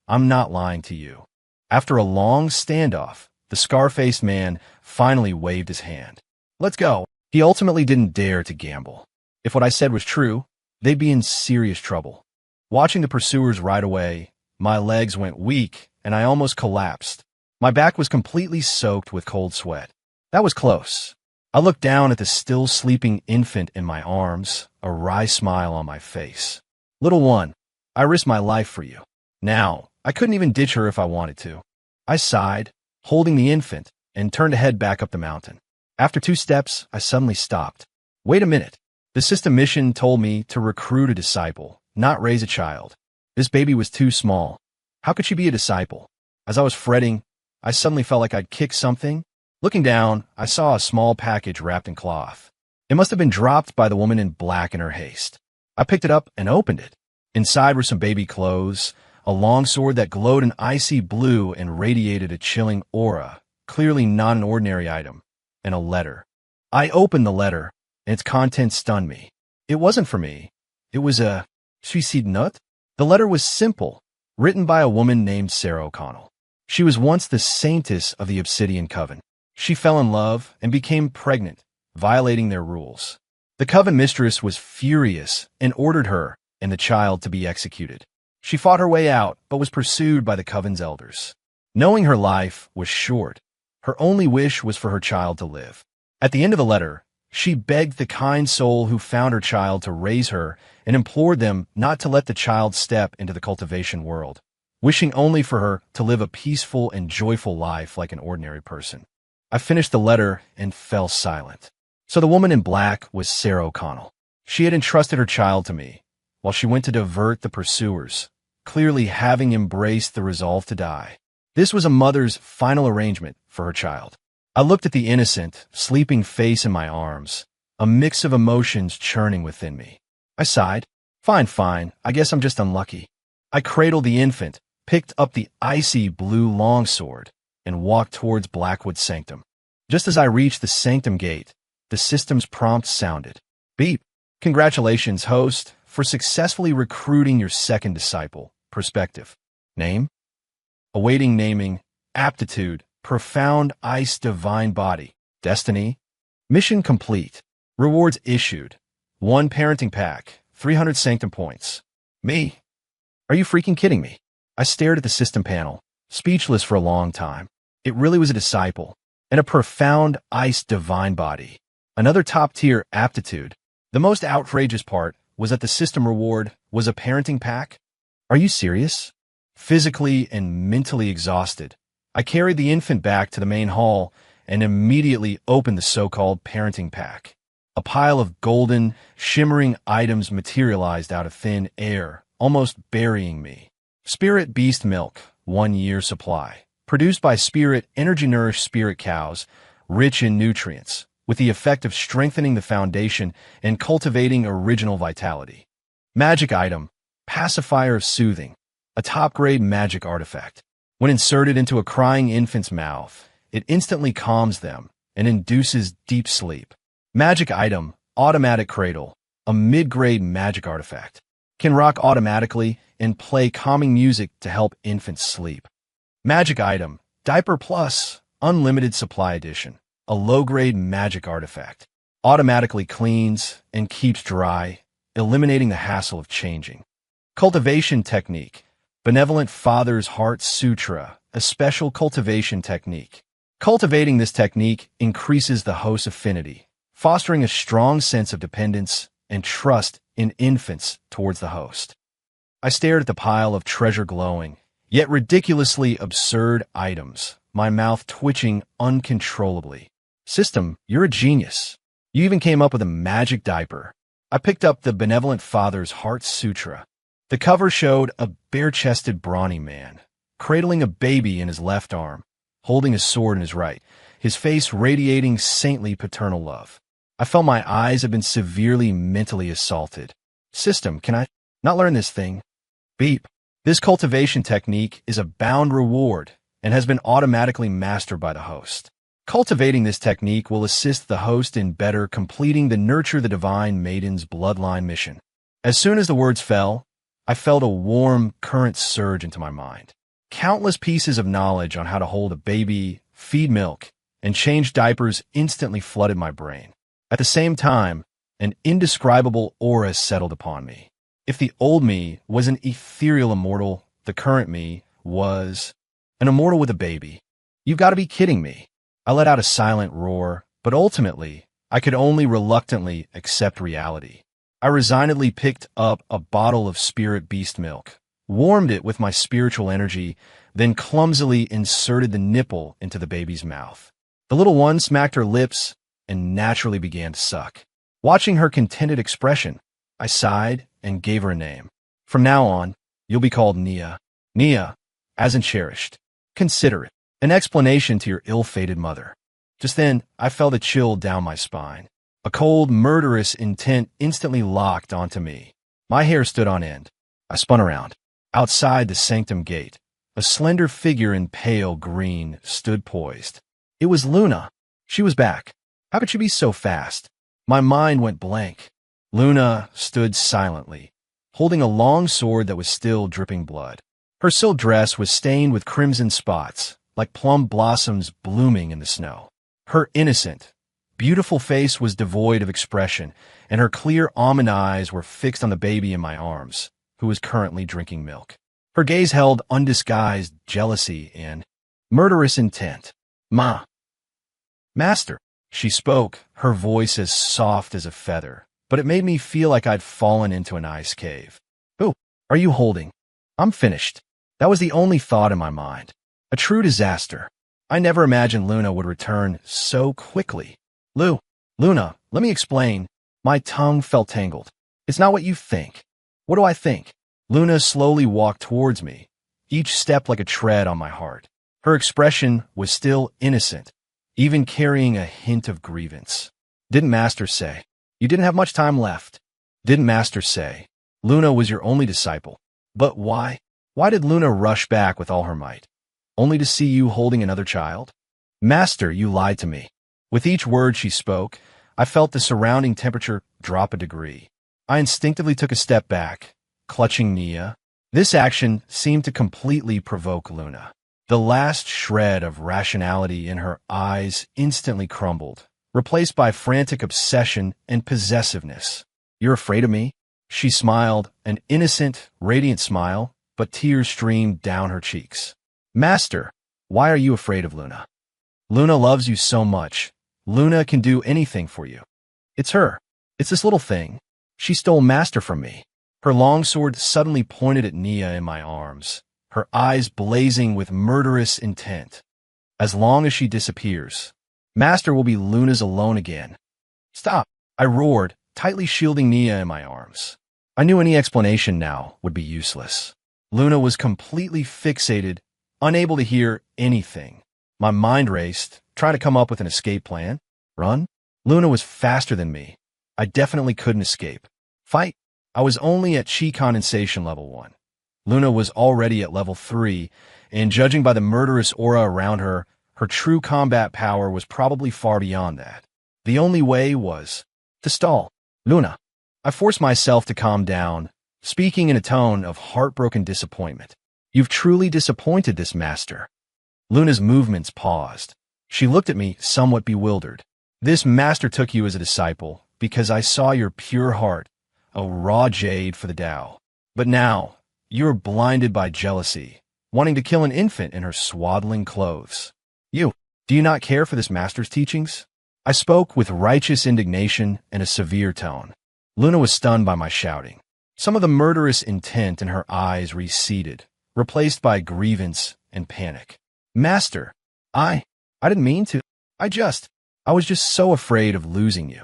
I'm not lying to you." After a long standoff, the scar-faced man finally waved his hand. "Let's go." He ultimately didn't dare to gamble. If what I said was true, they'd be in serious trouble. Watching the pursuers ride away, my legs went weak and I almost collapsed. My back was completely soaked with cold sweat. That was close. I looked down at the still sleeping infant in my arms, a wry smile on my face. "Little one, I risked my life for you. Now, I couldn't even ditch her if I wanted to." I sighed, holding the infant, and turned to head back up the mountain. After 2 steps, I suddenly stopped. Wait a minute. The system mission told me to recruit a disciple, not raise a child. This baby was too small. How could she be a disciple? As I was fretting, I suddenly felt like I'd kicked something. Looking down, I saw a small package wrapped in cloth. It must have been dropped by the woman in black in her haste. I picked it up and opened it. Inside were some baby clothes, a long sword that glowed an icy blue and radiated a chilling aura, clearly not an ordinary item, and a letter. I opened the letter, and its contents stunned me. It wasn't for me. It was a suicide note. The letter was simple, written by a woman named Sarah O'Connell. She was once the saintess of the Obsidian Coven. She fell in love and became pregnant, violating their rules. The coven mistress was furious and ordered her and the child to be executed. She fought her way out, but was pursued by the coven's elders. Knowing her life was short, her only wish was for her child to live. At the end of the letter, she begged the kind soul who found her child to raise her and implored them not to let the child step into the cultivation world, wishing only for her to live a peaceful and joyful life like an ordinary person. I finished the letter and fell silent. So the woman in black was Sarah O'Connell. She had entrusted her child to me, while she went to divert the pursuers, clearly having embraced the resolve to die. This was a mother's final arrangement for her child. I looked at the innocent, sleeping face in my arms, a mix of emotions churning within me. I sighed. Fine, I guess I'm just unlucky. I cradled the infant, picked up the icy blue longsword, and walked towards Blackwood's sanctum. Just as I reached the sanctum gate, the system's prompt sounded. Beep. Congratulations, host, for successfully recruiting your second disciple. Perspective. Name? Awaiting naming. Aptitude. Profound ice divine body. Destiny. Mission complete. Rewards issued. 1 parenting pack. 300 sanctum points. Me? Are you freaking kidding me? I stared at the system panel, speechless for a long time. It really was a disciple, and a profound ice divine body. Another top-tier aptitude. The most outrageous part was that the system reward was a parenting pack. Are you serious? Physically and mentally exhausted, I carried the infant back to the main hall and immediately opened the so-called parenting pack. A pile of golden, shimmering items materialized out of thin air, almost burying me. Spirit Beast Milk, 1 year supply. Produced by Spirit Energy-Nourished Spirit Cows, rich in nutrients, with the effect of strengthening the foundation and cultivating original vitality. Magic item, Pacifier of Soothing, a top-grade magic artifact. When inserted into a crying infant's mouth, it instantly calms them and induces deep sleep. Magic item, Automatic Cradle, a mid-grade magic artifact. Can rock automatically and play calming music to help infants sleep. Magic item, Diaper Plus, Unlimited Supply Edition, a low-grade magic artifact. Automatically cleans and keeps dry, eliminating the hassle of changing. Cultivation technique, Benevolent Father's Heart Sutra, a special cultivation technique. Cultivating this technique increases the host's affinity, fostering a strong sense of dependence and trust in infants towards the host. I stared at the pile of treasure-glowing, yet ridiculously absurd items, my mouth twitching uncontrollably. System, you're a genius. You even came up with a magic diaper. I picked up the Benevolent Father's Heart Sutra. The cover showed a bare-chested, brawny man, cradling a baby in his left arm, holding his sword in his right, his face radiating saintly paternal love. I felt my eyes had been severely mentally assaulted. System, can I not learn this thing? Beep. This cultivation technique is a bound reward and has been automatically mastered by the host. Cultivating this technique will assist the host in better completing the Nurture the Divine Maiden's bloodline mission. As soon as the words fell, I felt a warm current surge into my mind. Countless pieces of knowledge on how to hold a baby, feed milk, and change diapers instantly flooded my brain. At the same time, an indescribable aura settled upon me. If the old me was an ethereal immortal, the current me was an immortal with a baby. You've got to be kidding me. I let out a silent roar, but ultimately, I could only reluctantly accept reality. I resignedly picked up a bottle of spirit beast milk, warmed it with my spiritual energy, then clumsily inserted the nipple into the baby's mouth. The little one smacked her lips and naturally began to suck. Watching her contented expression, I sighed and gave her a name. From now on, you'll be called Nia. Nia, as in cherished. Consider it an explanation to your ill-fated mother. Just then, I felt a chill down my spine. A cold, murderous intent instantly locked onto me. My hair stood on end. I spun around. Outside the sanctum gate, a slender figure in pale green stood poised. It was Luna. She was back. How could she be so fast? My mind went blank. Luna stood silently, holding a long sword that was still dripping blood. Her silk dress was stained with crimson spots, like plum blossoms blooming in the snow. Her innocent, beautiful face was devoid of expression, and her clear almond eyes were fixed on the baby in my arms, who was currently drinking milk. Her gaze held undisguised jealousy and murderous intent. Master, she spoke, her voice as soft as a feather, but it made me feel like I'd fallen into an ice cave. Who are you holding? I'm finished. That was the only thought in my mind. A true disaster. I never imagined Luna would return so quickly. Luna, let me explain. My tongue felt tangled. It's not what you think. What do I think? Luna slowly walked towards me, each step like a tread on my heart. Her expression was still innocent, even carrying a hint of grievance. Didn't Master say you didn't have much time left? Didn't Master say Luna was your only disciple? But why? Why did Luna rush back with all her might, only to see you holding another child? Master, you lied to me. With each word she spoke, I felt the surrounding temperature drop a degree. I instinctively took a step back, clutching Nia. This action seemed to completely provoke Luna. The last shred of rationality in her eyes instantly crumbled, replaced by frantic obsession and possessiveness. You're afraid of me? She smiled, an innocent, radiant smile, but tears streamed down her cheeks. Master, why are you afraid of Luna? Luna loves you so much. Luna can do anything for you. It's her. It's this little thing. She stole Master from me. Her long sword suddenly pointed at Nia in my arms, her eyes blazing with murderous intent. As long as she disappears, Master will be Luna's alone again. Stop, I roared, tightly shielding Nia in my arms. I knew any explanation now would be useless. Luna was completely fixated, unable to hear anything. My mind raced, trying to come up with an escape plan. Run? Luna was faster than me. I definitely couldn't escape. Fight? I was only at chi condensation level 1. Luna was already at level 3, and judging by the murderous aura around her, her true combat power was probably far beyond that. The only way was to stall. Luna. I forced myself to calm down, speaking in a tone of heartbroken disappointment. You've truly disappointed this Master. Luna's movements paused. She looked at me, somewhat bewildered. This Master took you as a disciple because I saw your pure heart, a raw jade for the Tao. But now, you're blinded by jealousy, wanting to kill an infant in her swaddling clothes. Do you not care for this Master's teachings? I spoke with righteous indignation and a severe tone. Luna was stunned by my shouting. Some of the murderous intent in her eyes receded, replaced by grievance and panic. Master, I didn't mean to. I was just so afraid of losing you.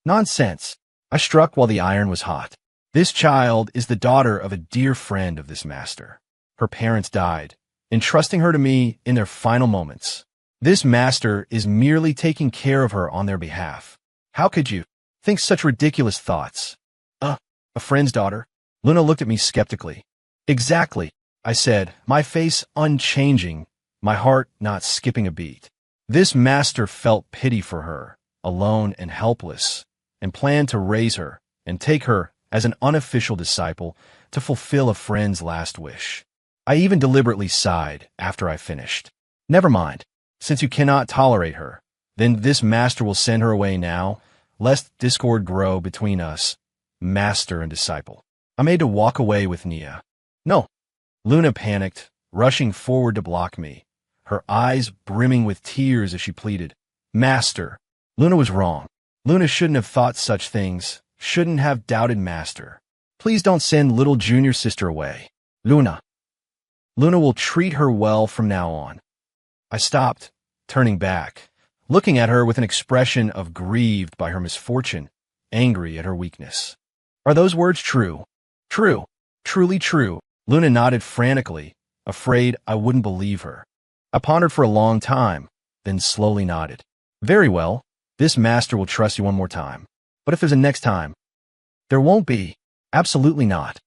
Nonsense. I struck while the iron was hot. This child is the daughter of a dear friend of this Master. Her parents died, entrusting her to me in their final moments. This master is merely taking care of her on their behalf. How could you think such ridiculous thoughts? A friend's daughter? Luna looked at me skeptically. Exactly, I said, my face unchanging, my heart not skipping a beat. This master felt pity for her, alone and helpless, and planned to raise her and take her as an unofficial disciple to fulfill a friend's last wish. I even deliberately sighed after I finished. Never mind, since you cannot tolerate her, then this master will send her away now, lest discord grow between us, master and disciple. I made to walk away with Nia. No. Luna panicked, rushing forward to block me, her eyes brimming with tears as she pleaded. Master. Luna was wrong. Luna shouldn't have thought such things, shouldn't have doubted Master. Please don't send little junior sister away. Luna. Luna will treat her well from now on. I stopped, turning back, looking at her with an expression of grieved by her misfortune, angry at her weakness. Are those words true? True. Truly true. Luna nodded frantically, afraid I wouldn't believe her. I pondered for a long time, then slowly nodded. Very well. This master will trust you one more time. But if there's a next time? There won't be. Absolutely not.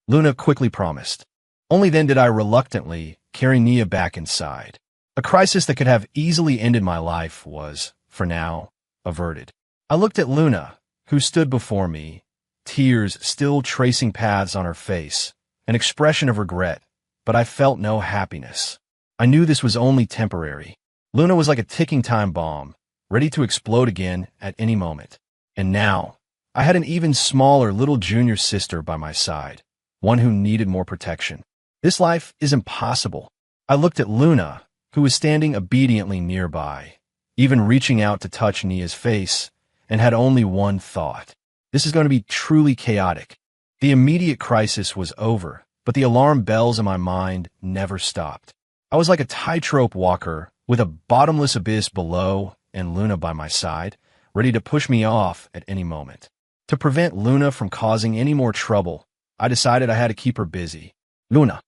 Luna quickly promised. Only then did I reluctantly carry Nia back inside. A crisis that could have easily ended my life was, for now, averted. I looked at Luna, who stood before me, tears still tracing paths on her face, an expression of regret, but I felt no happiness. I knew this was only temporary. Luna was like a ticking time bomb, ready to explode again at any moment. And now, I had an even smaller little junior sister by my side, one who needed more protection. This life is impossible. I looked at Luna, who was standing obediently nearby, even reaching out to touch Nia's face, and had only one thought. This is going to be truly chaotic. The immediate crisis was over, but the alarm bells in my mind never stopped. I was like a tightrope walker with a bottomless abyss below and Luna by my side, ready to push me off at any moment. To prevent Luna from causing any more trouble, I decided I had to keep her busy. Luna,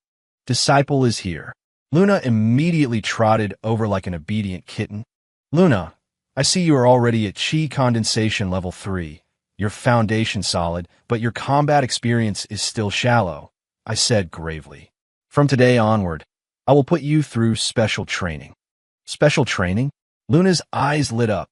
disciple is here. Luna immediately trotted over like an obedient kitten. Luna, I see you are already at Chi Condensation Level 3. Your foundation solid, but your combat experience is still shallow, I said gravely. From today onward, I will put you through special training. Special training? Luna's eyes lit up.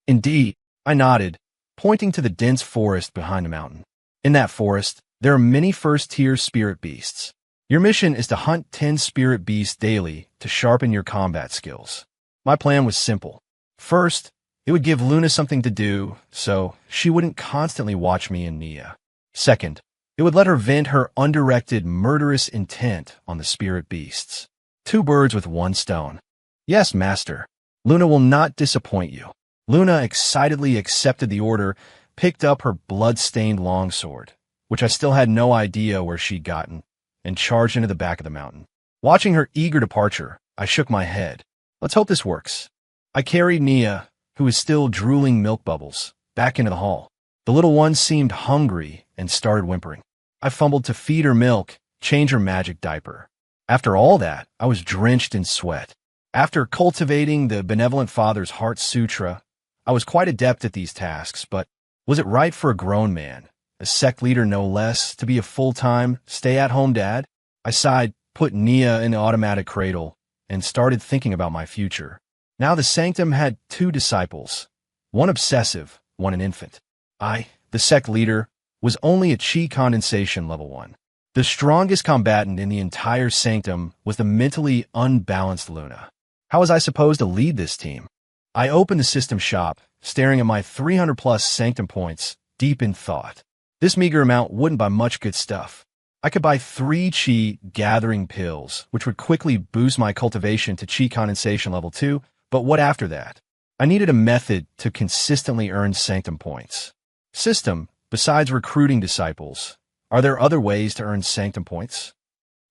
Indeed, I nodded, pointing to the dense forest behind the mountain. In that forest, there are many first-tier spirit beasts. Your mission is to hunt 10 spirit beasts daily to sharpen your combat skills. My plan was simple. First, it would give Luna something to do, so she wouldn't constantly watch me and Nia. Second, it would let her vent her undirected, murderous intent on the spirit beasts. 2 birds with 1 stone. Yes, Master. Luna will not disappoint you. Luna excitedly accepted the order, picked up her blood-stained longsword, which I still had no idea where she'd gotten, and charged into the back of the mountain. Watching her eager departure, I shook my head. Let's hope this works. I carried Nia, who was still drooling milk bubbles, back into the hall. The little one seemed hungry and started whimpering. I fumbled to feed her milk, change her magic diaper. After all that, I was drenched in sweat. After cultivating the Benevolent Father's Heart Sutra, I was quite adept at these tasks, but was it right for a grown man, a sect leader no less, to be a full-time, stay-at-home dad? I sighed, put Nia in the automatic cradle, and started thinking about my future. Now the sanctum had 2 disciples, one obsessive, one an infant. I, the sect leader, was only a Chi Condensation Level 1. The strongest combatant in the entire sanctum was the mentally unbalanced Luna. How was I supposed to lead this team? I opened the system shop, staring at my 300-plus sanctum points, deep in thought. This meager amount wouldn't buy much good stuff. I could buy 3 Chi Gathering Pills, which would quickly boost my cultivation to Chi Condensation Level 2, but what after that? I needed a method to consistently earn sanctum points. System, besides recruiting disciples, are there other ways to earn sanctum points?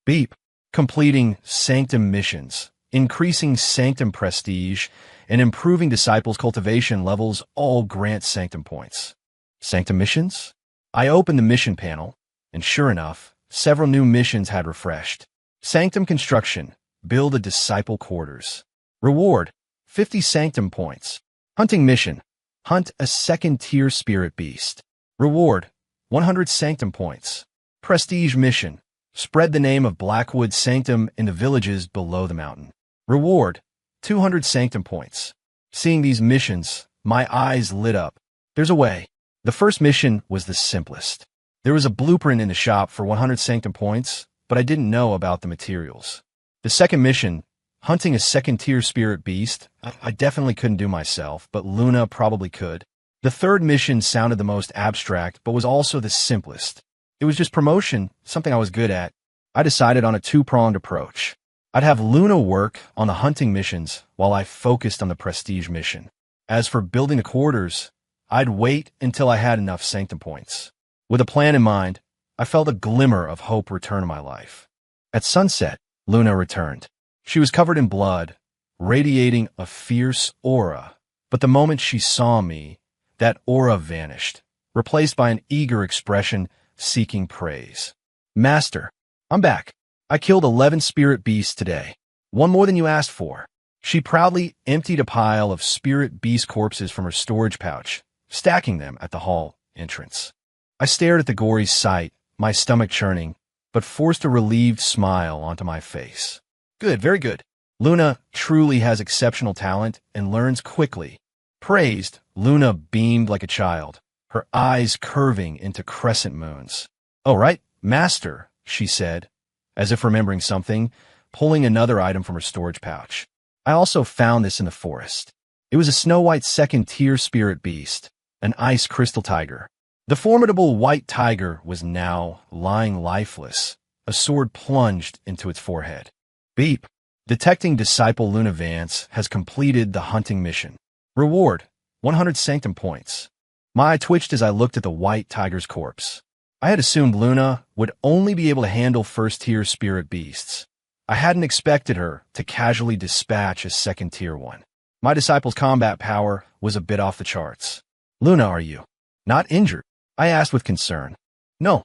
Beep. Completing sanctum missions, increasing sanctum prestige, and improving disciples' cultivation levels all grant sanctum points. Sanctum missions? I opened the mission panel, and sure enough, several new missions had refreshed. Sanctum construction, Build a disciple quarters. Reward, 50 sanctum points. Hunting mission, hunt a second-tier spirit beast. Reward, 100 sanctum points. Prestige mission, spread the name of Blackwood Sanctum in the villages below the mountain. Reward, 200 sanctum points. Seeing these missions, my eyes lit up. There's a way. The first mission was the simplest. There was a blueprint in the shop for 100 sanctum points, but I didn't know about the materials. The second mission, hunting a second-tier spirit beast, I definitely couldn't do myself, but Luna probably could. The third mission sounded the most abstract, but was also the simplest. It was just promotion, something I was good at. I decided on a two-pronged approach. I'd have Luna work on the hunting missions while I focused on the prestige mission. As for building the quarters, I'd wait until I had enough sanctum points. With a plan in mind, I felt a glimmer of hope return to my life. At sunset, Luna returned. She was covered in blood, radiating a fierce aura. But the moment she saw me, that aura vanished, replaced by an eager expression seeking praise. Master, I'm back. I killed 11 spirit beasts today. One more than you asked for. She proudly emptied a pile of spirit beast corpses from her storage pouch, stacking them at the hall entrance. I stared at the gory sight, my stomach churning, but forced a relieved smile onto my face. Good, very good. Luna truly has exceptional talent and learns quickly. Praised, Luna beamed like a child, her eyes curving into crescent moons. "Oh, right, Master," she said, as if remembering something, pulling another item from her storage pouch. "I also found this in the forest. It was a snow-white second-tier spirit beast, an ice crystal tiger. The formidable white tiger was now lying lifeless, a sword plunged into its forehead. Beep. Detecting Disciple Luna Vance has completed the hunting mission. Reward, 100 sanctum points." My eye twitched as I looked at the white tiger's corpse. I had assumed Luna would only be able to handle first-tier spirit beasts. I hadn't expected her to casually dispatch a second-tier one. My disciple's combat power was a bit off the charts. "Luna, are you not injured?" I asked with concern. "No."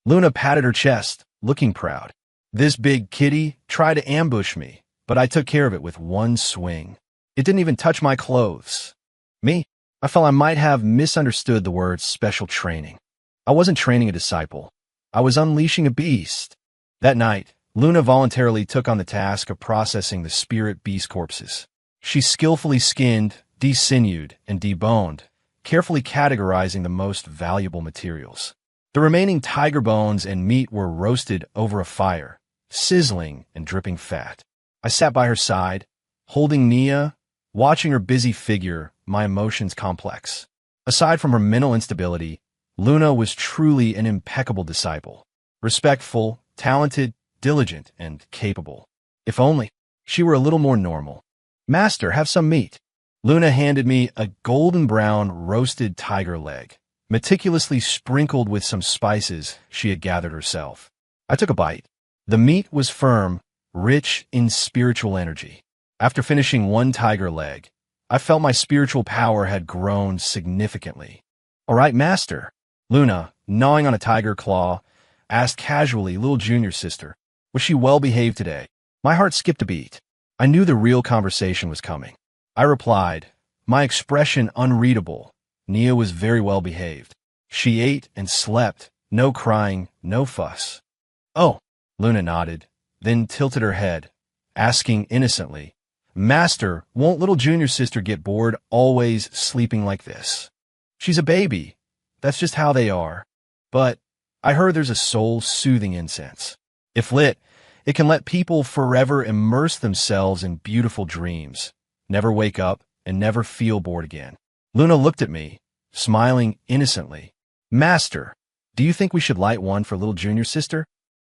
Luna patted her chest, looking proud. "This big kitty tried to ambush me, but I took care of it with one swing. It didn't even touch my clothes." Me? I felt I might have misunderstood the word special training. I wasn't training a disciple. I was unleashing a beast. That night, Luna voluntarily took on the task of processing the spirit beast corpses. She skillfully skinned, desinewed, and deboned, carefully categorizing the most valuable materials. The remaining tiger bones and meat were roasted over a fire, sizzling and dripping fat. I sat by her side, holding Nia, watching her busy figure, my emotions complex. Aside from her mental instability, Luna was truly an impeccable disciple. Respectful, talented, diligent, and capable. If only she were a little more normal. "Master, have some meat." Luna handed me a golden brown roasted tiger leg, meticulously sprinkled with some spices she had gathered herself. I took a bite. The meat was firm, rich in spiritual energy. After finishing one tiger leg, I felt my spiritual power had grown significantly. "All right, Master." Luna, gnawing on a tiger claw, asked casually little junior sister, was she well behaved today? My heart skipped a beat. I knew the real conversation was coming. I replied, my expression unreadable. Nia was very well behaved. She ate and slept, no crying, no fuss. "Oh," Luna nodded, then tilted her head, asking innocently, "Master, won't little junior sister get bored always sleeping like this?" "She's a baby. That's just how they are. But I heard there's a soul-soothing incense. If lit, it can let people forever immerse themselves in beautiful dreams, never wake up, and never feel bored again." Luna looked at me, smiling innocently. "Master, do you think we should light one for little junior sister?"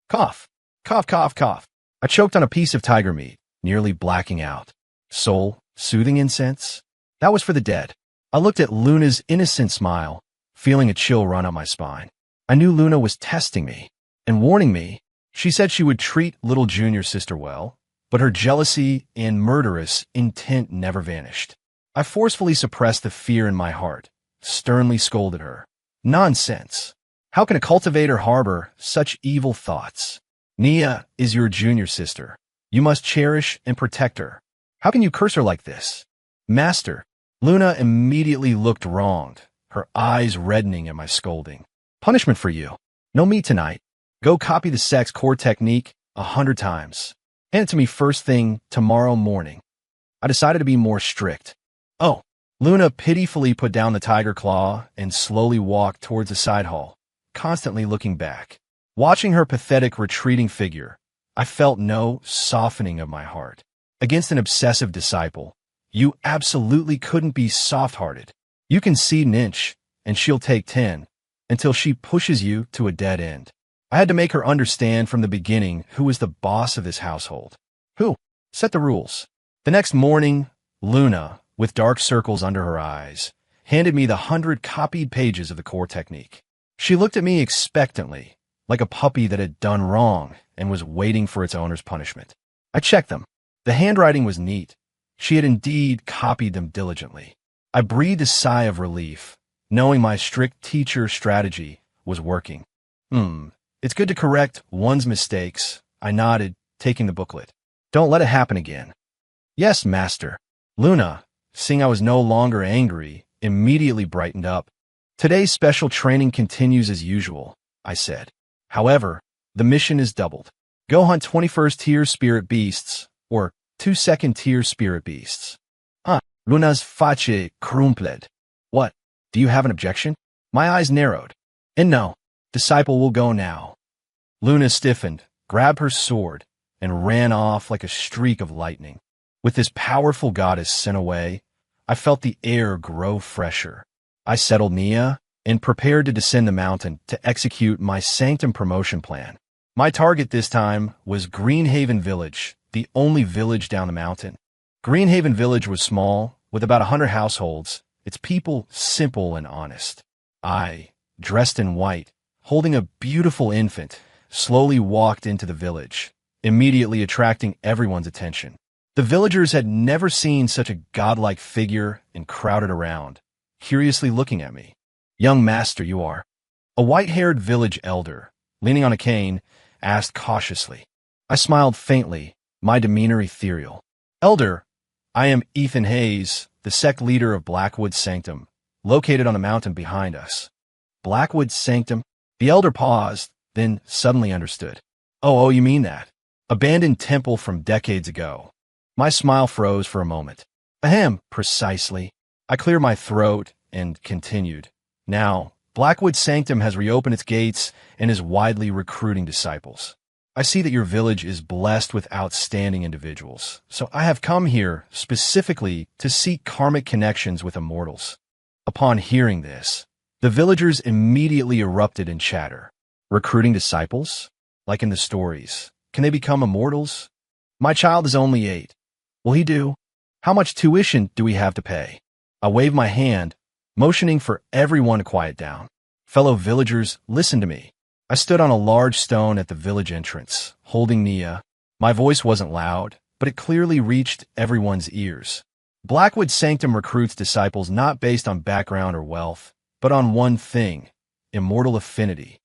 Cough, cough, cough, cough. I choked on a piece of tiger meat, nearly blacking out. Soul-soothing incense? That was for the dead. I looked at Luna's innocent smile, feeling a chill run up my spine. I knew Luna was testing me and warning me. She said she would treat little junior sister well, but her jealousy and murderous intent never vanished. I forcefully suppressed the fear in my heart, sternly scolded her. "Nonsense! How can a cultivator harbor such evil thoughts? Nia is your junior sister. You must cherish and protect her. How can you curse her like this? Master. Luna immediately looked wronged, her eyes reddening at my scolding. Punishment for you. No meat tonight. Go copy the sex core technique 100 times. Hand it to me first thing tomorrow morning. I decided to be more strict. Oh. Luna pitifully put down the tiger claw and slowly walked towards the side hall, constantly looking back. Watching her pathetic retreating figure, I felt no softening of my heart. Against an obsessive disciple, you absolutely couldn't be soft-hearted. You concede an inch, and she'll take 10, until she pushes you to a dead end. I had to make her understand from the beginning who was the boss of this household. Who set the rules. The next morning, Luna, with dark circles under her eyes, handed me the 100 copied pages of the core technique. She looked at me expectantly, like a puppy that had done wrong and was waiting for its owner's punishment. I checked them. The handwriting was neat. She had indeed copied them diligently. I breathed a sigh of relief, knowing my strict teacher strategy was working. It's good to correct one's mistakes, I nodded, taking the booklet. Don't let it happen again. Yes, master. Luna, seeing I was no longer angry, immediately brightened up. Today's special training continues as usual, I said. However, the mission is doubled. Go hunt 21st tier spirit beasts, or 2nd tier spirit beasts. Luna's face crumpled. What? Do you have an objection? My eyes narrowed. And no, disciple will go now. Luna stiffened, grabbed her sword, and ran off like a streak of lightning. With this powerful goddess sent away, I felt the air grow fresher. I settled Nia and prepared to descend the mountain to execute my sanctum promotion plan. My target this time was Greenhaven Village, the only village down the mountain. Greenhaven Village was small, with about 100 households, its people simple and honest. I, dressed in white, holding a beautiful infant, slowly walked into the village, immediately attracting everyone's attention. The villagers had never seen such a godlike figure and crowded around, curiously looking at me. Young master, you are. A white-haired village elder, leaning on a cane, asked cautiously. I smiled faintly, my demeanor ethereal. Elder, I am Ethan Hayes, the sect leader of Blackwood Sanctum, located on the mountain behind us. Blackwood Sanctum? The elder paused, then suddenly understood. Oh, you mean that. Abandoned temple from decades ago. My smile froze for a moment. Ahem, precisely. I cleared my throat and continued. Now, Blackwood Sanctum has reopened its gates and is widely recruiting disciples. I see that your village is blessed with outstanding individuals, so I have come here specifically to seek karmic connections with immortals. Upon hearing this, the villagers immediately erupted in chatter. Recruiting disciples? Like in the stories. Can they become immortals? My child is only 8. Will he do? How much tuition do we have to pay? I waved my hand, motioning for everyone to quiet down. Fellow villagers, listen to me. I stood on a large stone at the village entrance, holding Nia. My voice wasn't loud, but it clearly reached everyone's ears. Blackwood Sanctum recruits disciples not based on background or wealth, but on one thing, immortal affinity.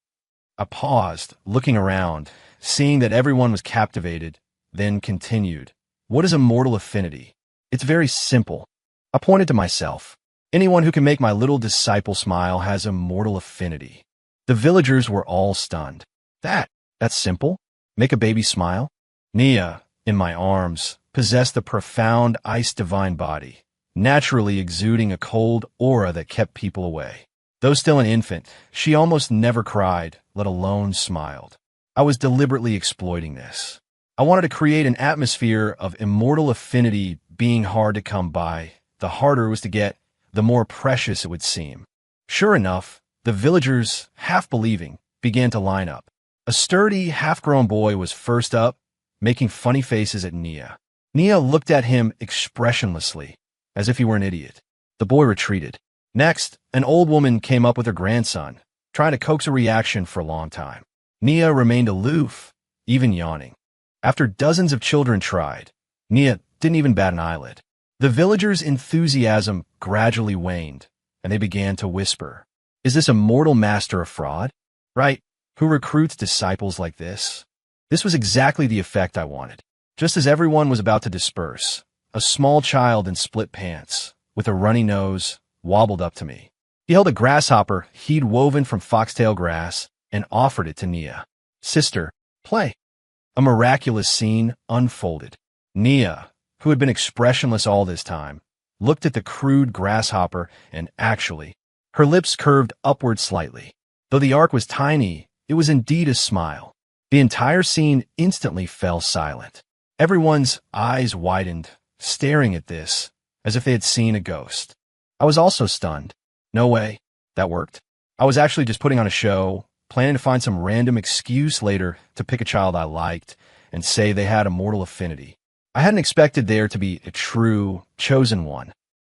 I paused, looking around, seeing that everyone was captivated, then continued. What is immortal affinity? It's very simple. I pointed to myself. Anyone who can make my little disciple smile has immortal affinity. The villagers were all stunned. That's simple? Make a baby smile? Nia, in my arms, possessed the profound ice-divine body, naturally exuding a cold aura that kept people away. Though still an infant, she almost never cried, let alone smiled. I was deliberately exploiting this. I wanted to create an atmosphere of immortal affinity being hard to come by. The harder it was to get, the more precious it would seem. Sure enough, the villagers, half believing, began to line up. A sturdy, half-grown boy was first up, making funny faces at Nia. Nia looked at him expressionlessly, as if he were an idiot. The boy retreated. Next, an old woman came up with her grandson, trying to coax a reaction for a long time. Nia remained aloof, even yawning. After dozens of children tried, Nia didn't even bat an eyelid. The villagers' enthusiasm gradually waned, and they began to whisper. Is this immortal master a fraud? Right, who recruits disciples like this? This was exactly the effect I wanted. Just as everyone was about to disperse, a small child in split pants, with a runny nose, wobbled up to me. He held a grasshopper he'd woven from foxtail grass and offered it to Nia. "Sister, play." A miraculous scene unfolded. Nia, who had been expressionless all this time, looked at the crude grasshopper and actually, her lips curved upward slightly. Though the arc was tiny, it was indeed a smile. The entire scene instantly fell silent. Everyone's eyes widened, staring at this, as if they had seen a ghost. I was also stunned. No way. That worked. I was actually just putting on a show, planning to find some random excuse later to pick a child I liked and say they had a mortal affinity. I hadn't expected there to be a true, chosen one.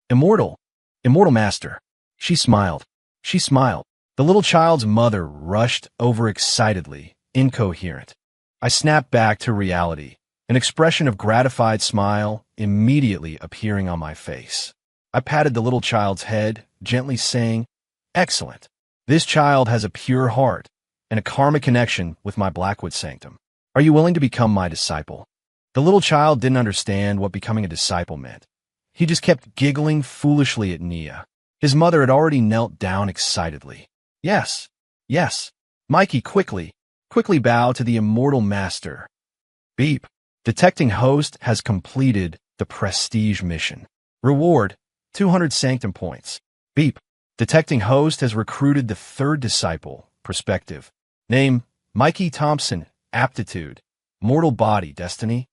Immortal. Immortal master. She smiled. She smiled. The little child's mother rushed over excitedly, incoherent. I snapped back to reality, an expression of gratified smile immediately appearing on my face. I patted the little child's head, gently saying, "Excellent. This child has a pure heart and a karmic connection with my Blackwood sanctum. Are you willing to become my disciple?" The little child didn't understand what becoming a disciple meant. He just kept giggling foolishly at Nia. His mother had already knelt down excitedly. "Yes, yes." Mikey quickly bowed to the immortal master. Beep. Detecting host has completed the prestige mission. Reward, 200 sanctum points. Beep. Detecting host has recruited the third disciple. Perspective. Name, Mikey Thompson. Aptitude, mortal body, destiny.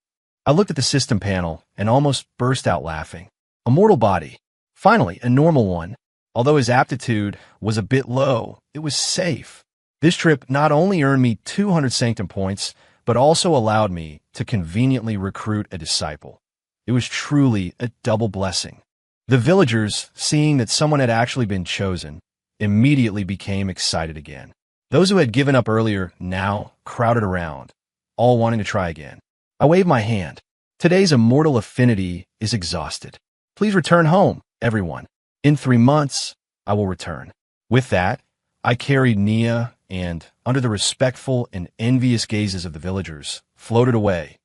I looked at the system panel and almost burst out laughing. A mortal body. Finally, a normal one. Although his aptitude was a bit low, it was safe. This trip not only earned me 200 sanctum points, but also allowed me to conveniently recruit a disciple. It was truly a double blessing. The villagers, seeing that someone had actually been chosen, immediately became excited again. Those who had given up earlier now crowded around, all wanting to try again. I waved my hand. Today's immortal affinity is exhausted. Please return home, everyone. In 3 months, I will return. With that, I carried Nia and, under the respectful and envious gazes of the villagers, floated away,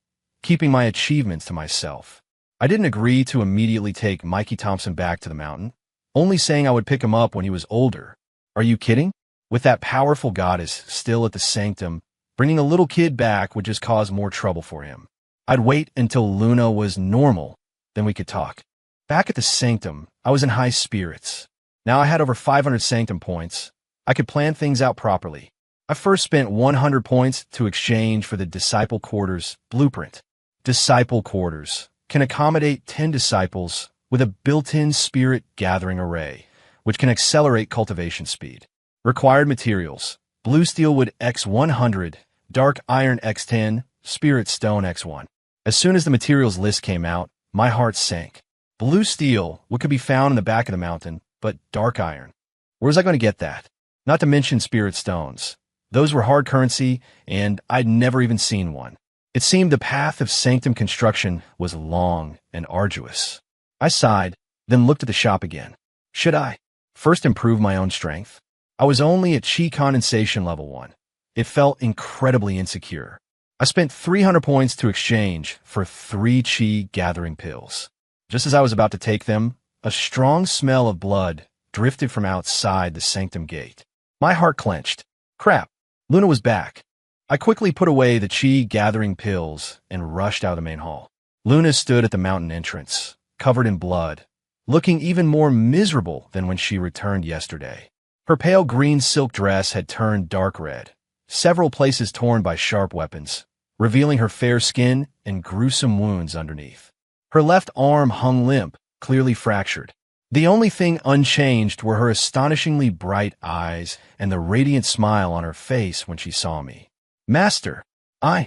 keeping my achievements to myself. I didn't agree to immediately take Mikey Thompson back to the mountain, only saying I would pick him up when he was older. Are you kidding? With that powerful goddess still at the sanctum, bringing a little kid back would just cause more trouble for him. I'd wait until Luna was normal, then we could talk. Back at the sanctum, I was in high spirits. Now I had over 500 sanctum points. I could plan things out properly. I first spent 100 points to exchange for the Disciple Quarters blueprint. Disciple Quarters can accommodate 10 disciples with a built-in spirit gathering array, which can accelerate cultivation speed. Required materials: blue steel wood X100, dark iron X10, spirit stone X1. As soon as the materials list came out, my heart sank. Blue steel, what could be found in the back of the mountain, but dark iron. Where was I going to get that? Not to mention spirit stones. Those were hard currency, and I'd never even seen one. It seemed the path of sanctum construction was long and arduous. I sighed, then looked at the shop again. Should I first improve my own strength? I was only at chi condensation level 1. It felt incredibly insecure. I spent 300 points to exchange for 3 chi gathering pills. Just as I was about to take them, a strong smell of blood drifted from outside the sanctum gate. My heart clenched. Crap, Luna was back. I quickly put away the chi gathering pills and rushed out of the main hall. Luna stood at the mountain entrance, covered in blood, looking even more miserable than when she returned yesterday. Her pale green silk dress had turned dark red, several places torn by sharp weapons, revealing her fair skin and gruesome wounds underneath. Her left arm hung limp, clearly fractured. The only thing unchanged were her astonishingly bright eyes and the radiant smile on her face when she saw me. Master, I'm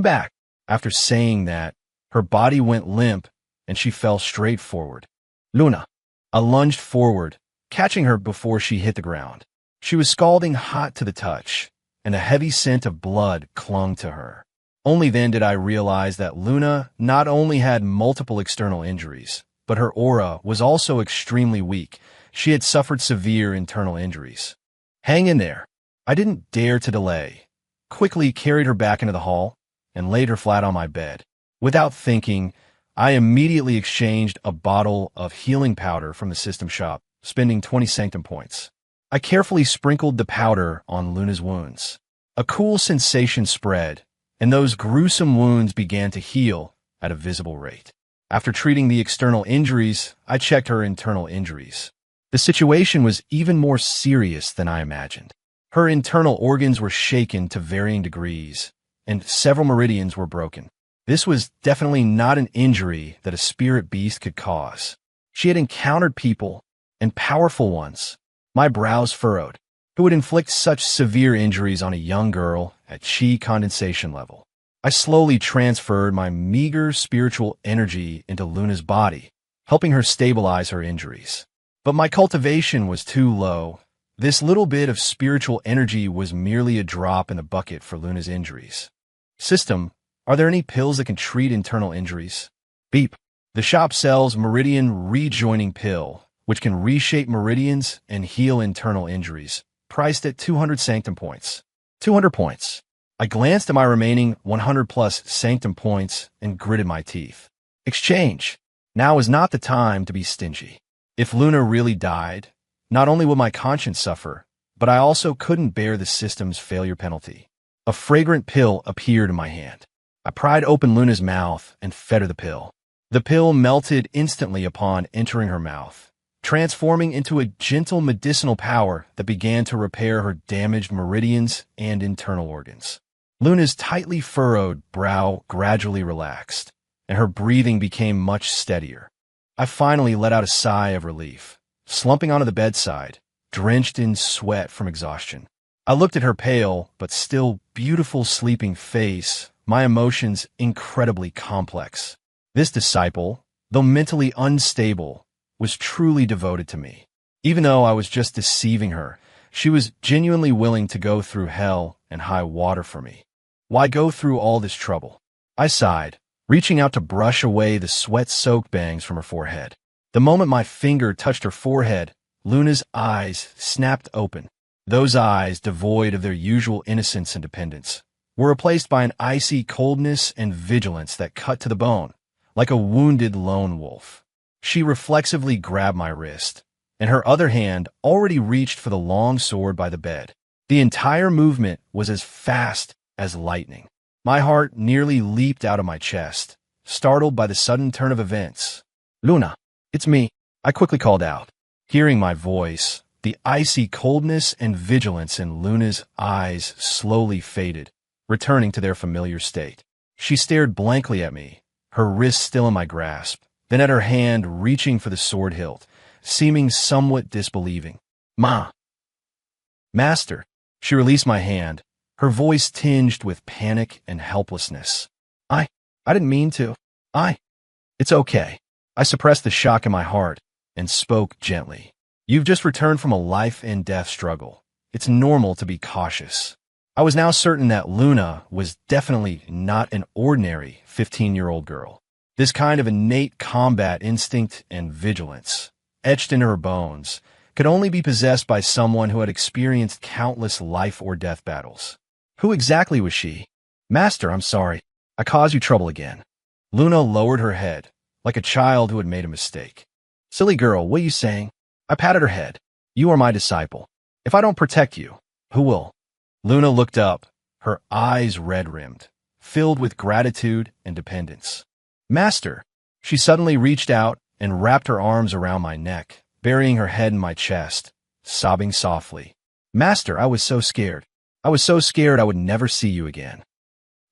back. After saying that, her body went limp and she fell straight forward. Luna. I lunged forward, catching her before she hit the ground. She was scalding hot to the touch, and a heavy scent of blood clung to her. Only then did I realize that Luna not only had multiple external injuries, but her aura was also extremely weak. She had suffered severe internal injuries. Hang in there. I didn't dare to delay. Quickly carried her back into the hall and laid her flat on my bed. Without thinking, I immediately exchanged a bottle of healing powder from the system shop, spending 20 sanctum points. I carefully sprinkled the powder on Luna's wounds. A cool sensation spread, and those gruesome wounds began to heal at a visible rate. After treating the external injuries, I checked her internal injuries. The situation was even more serious than I imagined. Her internal organs were shaken to varying degrees, and several meridians were broken. This was definitely not an injury that a spirit beast could cause. She had encountered people, and powerful ones. My brows furrowed. Who would inflict such severe injuries on a young girl at chi condensation level? I slowly transferred my meager spiritual energy into Luna's body, helping her stabilize her injuries. But my cultivation was too low. This little bit of spiritual energy was merely a drop in the bucket for Luna's injuries. System, are there any pills that can treat internal injuries? Beep. The shop sells Meridian Rejoining Pill, which can reshape meridians and heal internal injuries, priced at 200 sanctum points. 200 points. I glanced at my remaining 100 plus sanctum points and gritted my teeth. Exchange. Now is not the time to be stingy. If Luna really died, not only would my conscience suffer, but I also couldn't bear the system's failure penalty. A fragrant pill appeared in my hand. I pried open Luna's mouth and fed her the pill. The pill melted instantly upon entering her mouth, transforming into a gentle medicinal power that began to repair her damaged meridians and internal organs. Luna's tightly furrowed brow gradually relaxed, and her breathing became much steadier. I finally let out a sigh of relief, slumping onto the bedside, drenched in sweat from exhaustion. I looked at her pale but still beautiful sleeping face, my emotions incredibly complex. This disciple, though mentally unstable, was truly devoted to me. Even though I was just deceiving her, she was genuinely willing to go through hell and high water for me. Why go through all this trouble? I sighed, reaching out to brush away the sweat-soaked bangs from her forehead. The moment my finger touched her forehead, Luna's eyes snapped open. Those eyes, devoid of their usual innocence and dependence, were replaced by an icy coldness and vigilance that cut to the bone, like a wounded lone wolf. She reflexively grabbed my wrist, and her other hand already reached for the long sword by the bed. The entire movement was as fast as lightning. My heart nearly leaped out of my chest, startled by the sudden turn of events. "Luna, it's me," I quickly called out. Hearing my voice, the icy coldness and vigilance in Luna's eyes slowly faded, returning to their familiar state. She stared blankly at me, her wrist still in my grasp, then at her hand reaching for the sword hilt, seeming somewhat disbelieving. Master." She released my hand, her voice tinged with panic and helplessness. I didn't mean to. It's okay." I suppressed the shock in my heart and spoke gently. "You've just returned from a life and death struggle. It's normal to be cautious." I was now certain that Luna was definitely not an ordinary 15-year-old girl. This kind of innate combat instinct and vigilance, etched into her bones, could only be possessed by someone who had experienced countless life or death battles. Who exactly was she? "Master, I'm sorry. I caused you trouble again." Luna lowered her head, like a child who had made a mistake. "Silly girl, what are you saying?" I patted her head. "You are my disciple. If I don't protect you, who will?" Luna looked up, her eyes red-rimmed, filled with gratitude and dependence. "Master." She suddenly reached out and wrapped her arms around my neck, burying her head in my chest, sobbing softly. "Master, I was so scared. I was so scared I would never see you again."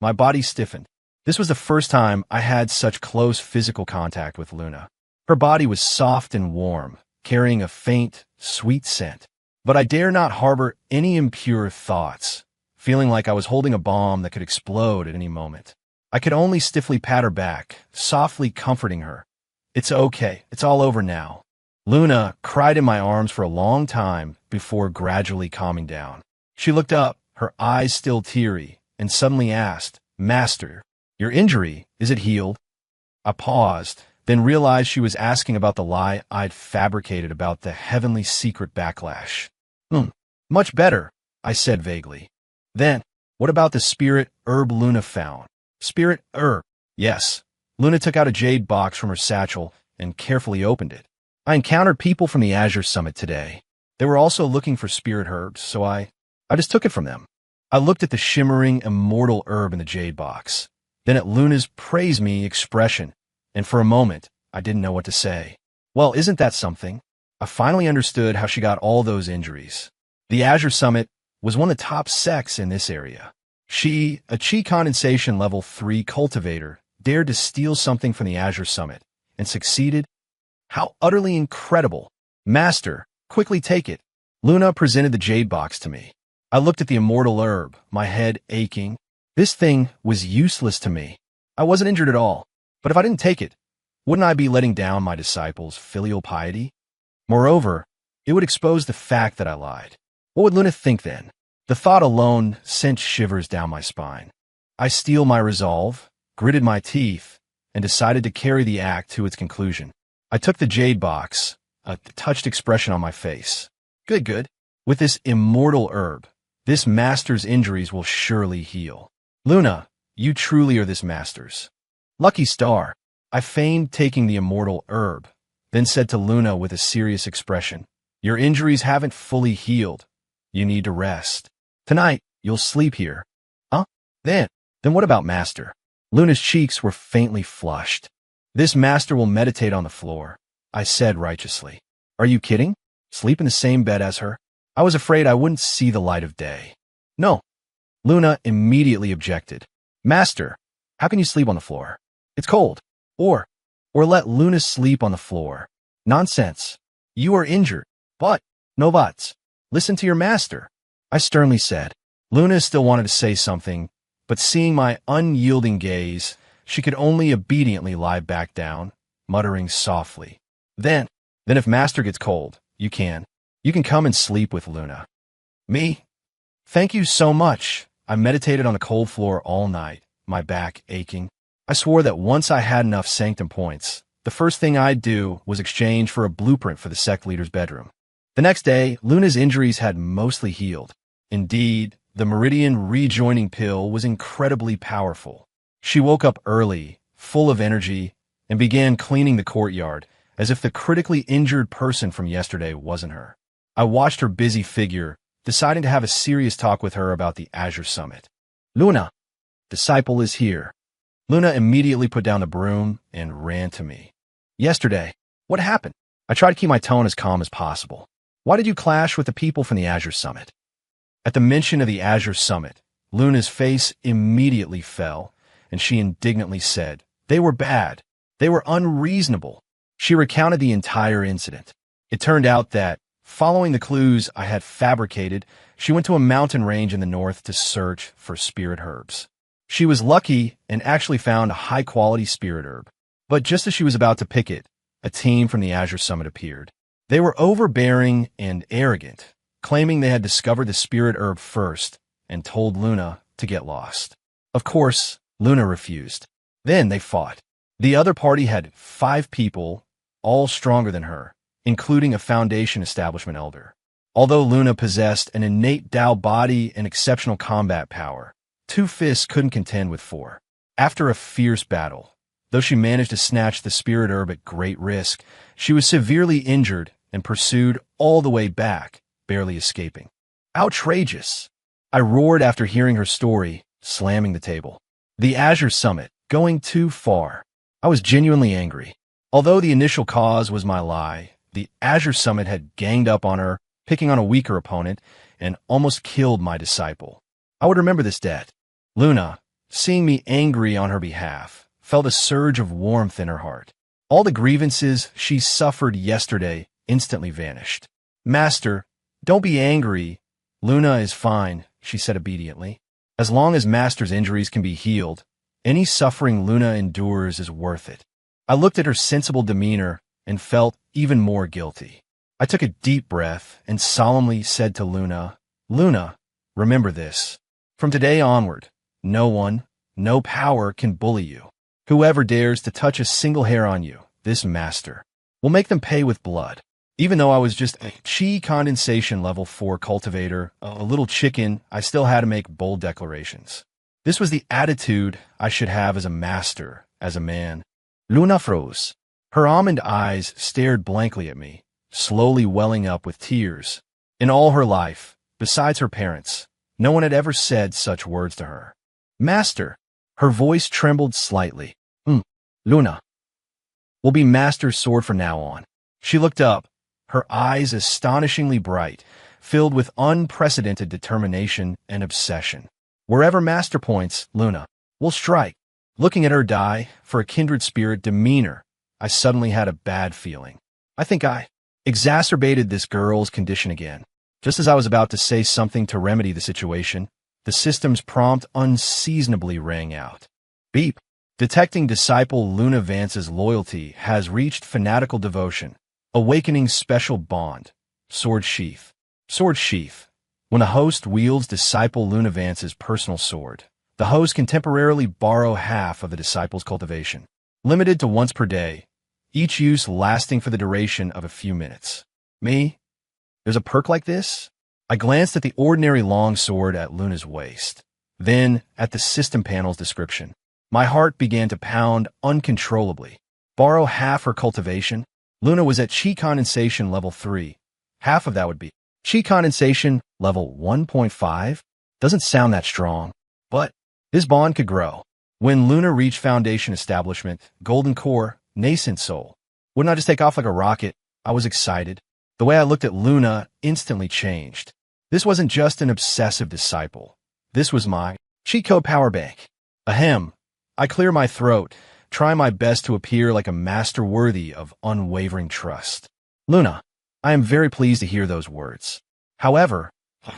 My body stiffened. This was the first time I had such close physical contact with Luna. Her body was soft and warm, carrying a faint, sweet scent. But I dare not harbor any impure thoughts, feeling like I was holding a bomb that could explode at any moment. I could only stiffly pat her back, softly comforting her. "It's okay. It's all over now." Luna cried in my arms for a long time before gradually calming down. She looked up, her eyes still teary, and suddenly asked, "Master, your injury, is it healed?" I paused, then realized she was asking about the lie I'd fabricated about the heavenly secret backlash. Much better," I said vaguely. "Then, what about the spirit herb Luna found?" "Spirit herb?" Yes. Luna took out a jade box from her satchel and carefully opened it. I encountered people from the Azure Summit today. They were also looking for spirit herbs, so I just took it from them. I looked at the shimmering, immortal herb in the jade box, then at Luna's praise me expression, and for a moment, I didn't know what to say. Well, isn't that something? I finally understood how she got all those injuries. The Azure Summit was one of the top sects in this area. She, a Chi Condensation Level 3 cultivator, dared to steal something from the Azure Summit and succeeded? How utterly incredible! Master, quickly take it. Luna presented the jade box to me. I looked at the immortal herb, my head aching. This thing was useless to me. I wasn't injured at all. But if I didn't take it, wouldn't I be letting down my disciples' filial piety? Moreover, it would expose the fact that I lied. What would Luna think then? The thought alone sent shivers down my spine. I steeled my resolve, gritted my teeth, and decided to carry the act to its conclusion. I took the jade box, a touched expression on my face. Good. With this immortal herb, this master's injuries will surely heal. Luna, you truly are this master's. Lucky star. I feigned taking the immortal herb, then said to Luna with a serious expression, your injuries haven't fully healed. You need to rest. Tonight, you'll sleep here. Huh? Then what about Master? Luna's cheeks were faintly flushed. This Master will meditate on the floor, I said righteously. Are you kidding? Sleep in the same bed as her? I was afraid I wouldn't see the light of day. No. Luna immediately objected. Master, how can you sleep on the floor? It's cold. Or let Luna sleep on the floor. Nonsense. You are injured. But, no buts. Listen to your master, I sternly said. Luna still wanted to say something, but seeing my unyielding gaze, she could only obediently lie back down, muttering softly. Then if master gets cold, you can come and sleep with Luna. Me? Thank you so much. I meditated on the cold floor all night, my back aching. I swore that once I had enough sanctum points, the first thing I'd do was exchange for a blueprint for the sect leader's bedroom. The next day, Luna's injuries had mostly healed. Indeed, the Meridian rejoining pill was incredibly powerful. She woke up early, full of energy, and began cleaning the courtyard as if the critically injured person from yesterday wasn't her. I watched her busy figure, deciding to have a serious talk with her about the Azure Summit. Luna, disciple is here. Luna immediately put down the broom and ran to me. Yesterday, what happened? I tried to keep my tone as calm as possible. Why did you clash with the people from the Azure Summit? At the mention of the Azure Summit, Luna's face immediately fell, and she indignantly said, they were bad. They were unreasonable. She recounted the entire incident. It turned out that, following the clues I had fabricated, she went to a mountain range in the north to search for spirit herbs. She was lucky and actually found a high-quality spirit herb. But just as she was about to pick it, a team from the Azure Summit appeared. They were overbearing and arrogant, claiming they had discovered the spirit herb first and told Luna to get lost. Of course, Luna refused. Then they fought. The other party had 5 people, all stronger than her, including a Foundation establishment elder. Although Luna possessed an innate Tao body and exceptional combat power, 2 fists couldn't contend with 4. After a fierce battle, though she managed to snatch the spirit herb at great risk, she was severely injured and pursued all the way back, barely escaping. Outrageous! I roared after hearing her story, slamming the table. The Azure Summit, going too far. I was genuinely angry. Although the initial cause was my lie, the Azure Summit had ganged up on her, picking on a weaker opponent, and almost killed my disciple. I would remember this debt. Luna, seeing me angry on her behalf, felt a surge of warmth in her heart. All the grievances she suffered yesterday instantly vanished. Master, don't be angry. Luna is fine, she said obediently. As long as Master's injuries can be healed, any suffering Luna endures is worth it. I looked at her sensible demeanor and felt even more guilty. I took a deep breath and solemnly said to Luna, Luna, remember this. From today onward, no one, no power can bully you. Whoever dares to touch a single hair on you, this master, will make them pay with blood. Even though I was just a Chi Condensation Level 4 cultivator, a little chicken, I still had to make bold declarations. This was the attitude I should have as a master, as a man. Luna froze. Her almond eyes stared blankly at me, slowly welling up with tears. In all her life, besides her parents, no one had ever said such words to her. Master. Her voice trembled slightly. Luna. Will be Master's sword from now on. She looked up, her eyes astonishingly bright, filled with unprecedented determination and obsession. Wherever Master points, Luna will strike. Looking at her die, for a kindred spirit demeanor, I suddenly had a bad feeling. I think I exacerbated this girl's condition again. Just as I was about to say something to remedy the situation, the system's prompt unseasonably rang out. Beep. Detecting Disciple Luna Vance's loyalty has reached fanatical devotion. Awakening special bond. Sword sheath. Sword sheath. When a host wields Disciple Luna Vance's personal sword, the host can temporarily borrow half of the disciple's cultivation. Limited to once per day, each use lasting for the duration of a few minutes. Me? There's a perk like this? I glanced at the ordinary long sword at Luna's waist, then at the system panel's description. My heart began to pound uncontrollably. Borrow half her cultivation? Luna was at chi condensation level 3. Half of that would be chi condensation level 1.5? Doesn't sound that strong, but this bond could grow. When Luna reached foundation establishment, golden core, nascent soul, wouldn't I just take off like a rocket? I was excited. The way I looked at Luna instantly changed. This wasn't just an obsessive disciple. This was my cheat code power bank. Ahem. I clear my throat, try my best to appear like a master worthy of unwavering trust. Luna, I am very pleased to hear those words. However,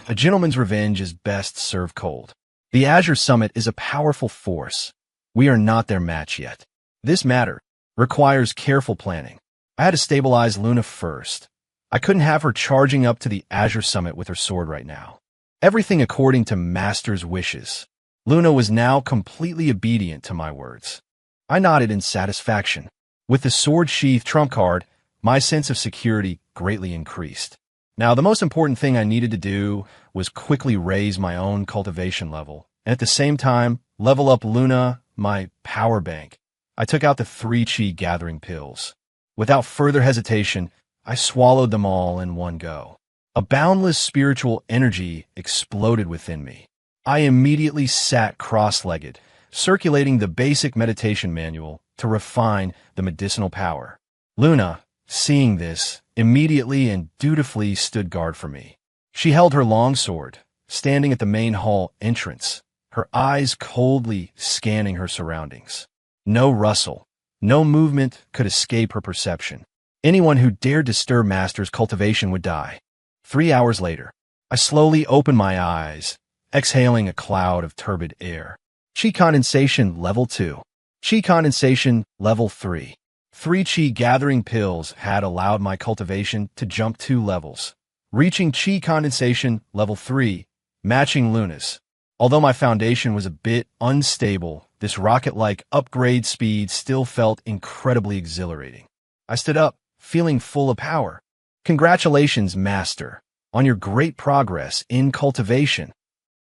a gentleman's revenge is best served cold. The Azure Summit is a powerful force. We are not their match yet. This matter requires careful planning. I had to stabilize Luna first. I couldn't have her charging up to the Azure Summit with her sword right now. Everything according to Master's wishes. Luna was now completely obedient to my words. I nodded in satisfaction. With the sword sheath trump card, my sense of security greatly increased. Now, the most important thing I needed to do was quickly raise my own cultivation level, and at the same time, level up Luna, my power bank. I took out the 3 chi gathering pills. Without further hesitation, I swallowed them all in one go. A boundless spiritual energy exploded within me. I immediately sat cross-legged, circulating the basic meditation manual to refine the medicinal power. Luna, seeing this, immediately and dutifully stood guard for me. She held her long sword, standing at the main hall entrance, her eyes coldly scanning her surroundings. No rustle, no movement could escape her perception. Anyone who dared disturb Master's cultivation would die. 3 hours later, I slowly opened my eyes, exhaling a cloud of turbid air. Chi condensation level 2. Chi condensation level 3. 3 chi gathering pills had allowed my cultivation to jump 2 levels, reaching chi condensation level 3, matching Luna's. Although my foundation was a bit unstable, this rocket-like upgrade speed still felt incredibly exhilarating. I stood up, feeling full of power. Congratulations, Master, on your great progress in cultivation.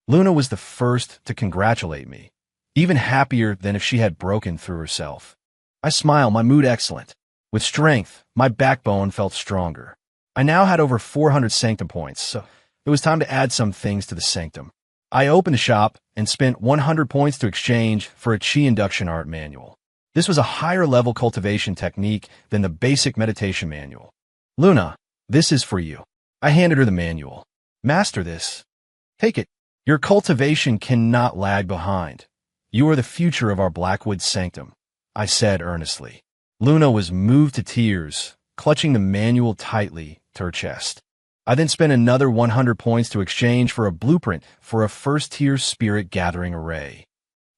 Luna was the first to congratulate me, even happier than if she had broken through herself. I smiled, my mood excellent. With strength, my backbone felt stronger. I now had over 400 sanctum points, so it was time to add some things to the sanctum. I opened the shop and spent 100 points to exchange for a chi induction art manual. This was a higher level cultivation technique than the basic meditation manual. Luna, this is for you. I handed her the manual. Master this. Take it. Your cultivation cannot lag behind. You are the future of our Blackwood sanctum, I said earnestly. Luna was moved to tears, clutching the manual tightly to her chest. I then spent another 100 points to exchange for a blueprint for a first-tier spirit gathering array.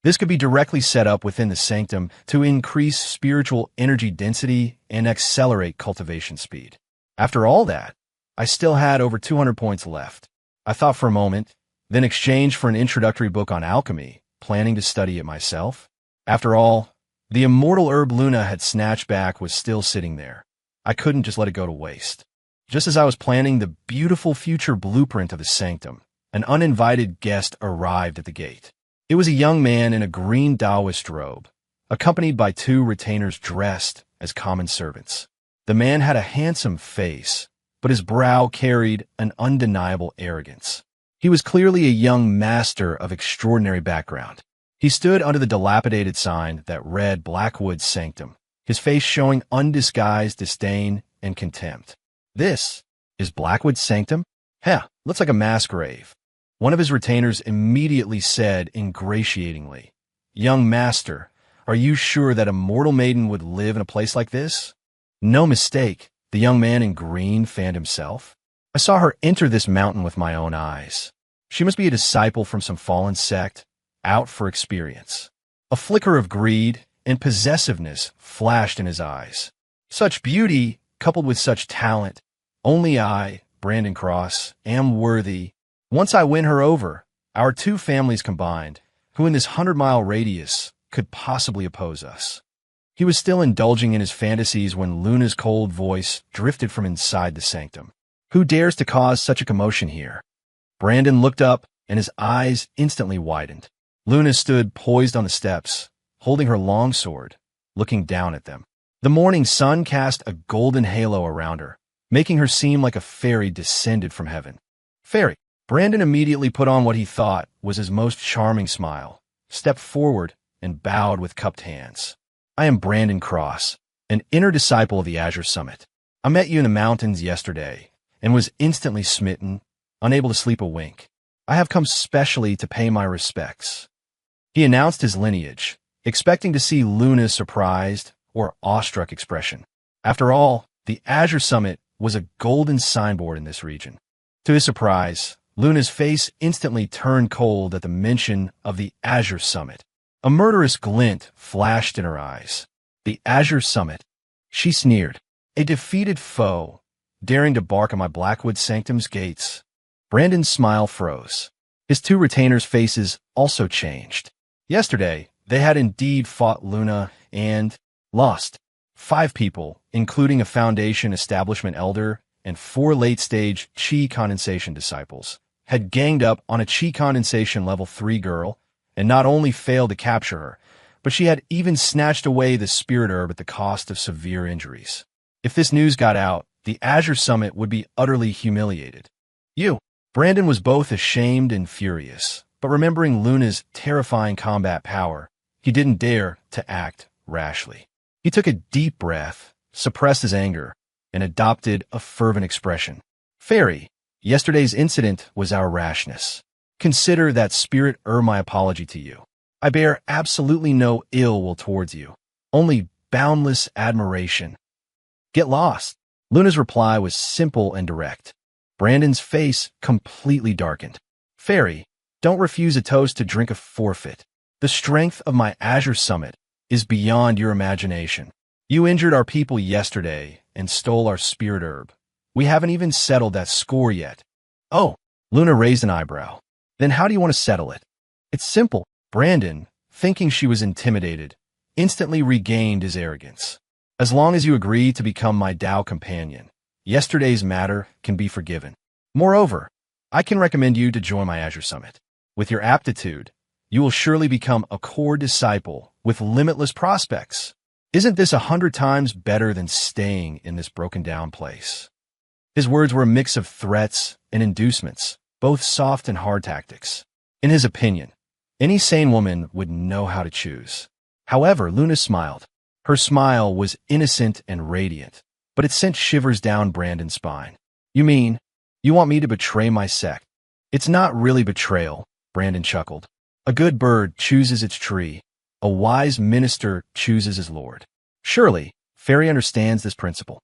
This could be directly set up within the sanctum to increase spiritual energy density and accelerate cultivation speed. After all that, I still had over 200 points left. I thought for a moment, then exchanged for an introductory book on alchemy, planning to study it myself. After all, the immortal herb Luna had snatched back was still sitting there. I couldn't just let it go to waste. Just as I was planning the beautiful future blueprint of the sanctum, an uninvited guest arrived at the gate. It was a young man in a green Taoist robe, accompanied by two retainers dressed as common servants. The man had a handsome face, but his brow carried an undeniable arrogance. He was clearly a young master of extraordinary background. He stood under the dilapidated sign that read Blackwood's Sanctum, his face showing undisguised disdain and contempt. "This is Blackwood's Sanctum? Heh, looks like a mass grave." One of his retainers immediately said ingratiatingly, "Young master, are you sure that a mortal maiden would live in a place like this?" "No mistake," the young man in green fanned himself. "I saw her enter this mountain with my own eyes. She must be a disciple from some fallen sect, out for experience." A flicker of greed and possessiveness flashed in his eyes. "Such beauty, coupled with such talent, only I, Brandon Cross, am worthy. Once I win her over, our two families combined, who in this 100-mile radius could possibly oppose us?" He was still indulging in his fantasies when Luna's cold voice drifted from inside the sanctum. "Who dares to cause such a commotion here?" Brandon looked up, and his eyes instantly widened. Luna stood poised on the steps, holding her long sword, looking down at them. The morning sun cast a golden halo around her, making her seem like a fairy descended from heaven. "Fairy!" Brandon immediately put on what he thought was his most charming smile, stepped forward, and bowed with cupped hands. "I am Brandon Cross, an inner disciple of the Azure Summit. I met you in the mountains yesterday, and was instantly smitten, unable to sleep a wink. I have come specially to pay my respects." He announced his lineage, expecting to see Luna's surprised or awestruck expression. After all, the Azure Summit was a golden signboard in this region. To his surprise, Luna's face instantly turned cold at the mention of the Azure Summit. A murderous glint flashed in her eyes. The Azure Summit, she sneered. A defeated foe, daring to bark on my Blackwood Sanctum's gates. Brandon's smile froze. His two retainers' faces also changed. Yesterday, they had indeed fought Luna and lost. 5 people, including a Foundation establishment elder and 4 late-stage Chi condensation disciples, had ganged up on a Chi condensation level 3 girl and not only failed to capture her, but she had even snatched away the spirit herb at the cost of severe injuries. If this news got out, the Azure Summit would be utterly humiliated. Brandon was both ashamed and furious, but remembering Luna's terrifying combat power, he didn't dare to act rashly. He took a deep breath, suppressed his anger, and adopted a fervent expression. "Fairy, yesterday's incident was our rashness. Consider that spirit my apology to you. I bear absolutely no ill will towards you, only boundless admiration." "Get lost." Luna's reply was simple and direct. Brandon's face completely darkened. "Fairy, don't refuse a toast to drink a forfeit. The strength of my Azure Summit is beyond your imagination. You injured our people yesterday and stole our spirit herb. We haven't even settled that score yet." "Oh," Luna raised an eyebrow. "Then how do you want to settle it?" "It's simple." Brandon, thinking she was intimidated, instantly regained his arrogance. "As long as you agree to become my Tao companion, yesterday's matter can be forgiven. Moreover, I can recommend you to join my Azure Summit. With your aptitude, you will surely become a core disciple with limitless prospects. Isn't this 100 times better than staying in this broken-down place?" His words were a mix of threats and inducements, both soft and hard tactics. In his opinion, any sane woman would know how to choose. However, Luna smiled. Her smile was innocent and radiant, but it sent shivers down Brandon's spine. "You mean, you want me to betray my sect?" "It's not really betrayal," Brandon chuckled. "A good bird chooses its tree. A wise minister chooses his lord. Surely, Fairy understands this principle."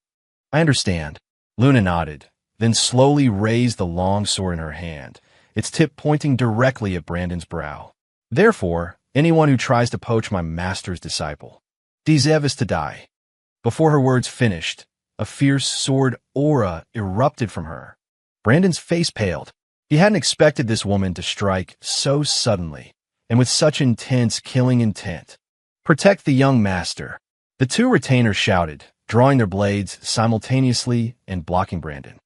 "I understand." Luna nodded, then slowly raised the long sword in her hand, its tip pointing directly at Brandon's brow. "Therefore, anyone who tries to poach my master's disciple deserves to die." Before her words finished, a fierce sword aura erupted from her. Brandon's face paled. He hadn't expected this woman to strike so suddenly and with such intense killing intent. "Protect the young master." The two retainers shouted, drawing their blades simultaneously and blocking Brandon.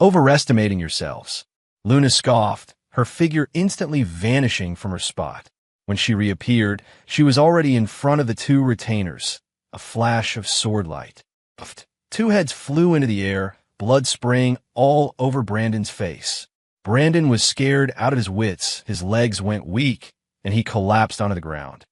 "Overestimating yourselves." Luna scoffed, her figure instantly vanishing from her spot. When she reappeared, she was already in front of the two retainers, a flash of sword light. Puffed. Two heads flew into the air, blood spraying all over Brandon's face. Brandon was scared out of his wits, his legs went weak, and he collapsed onto the ground.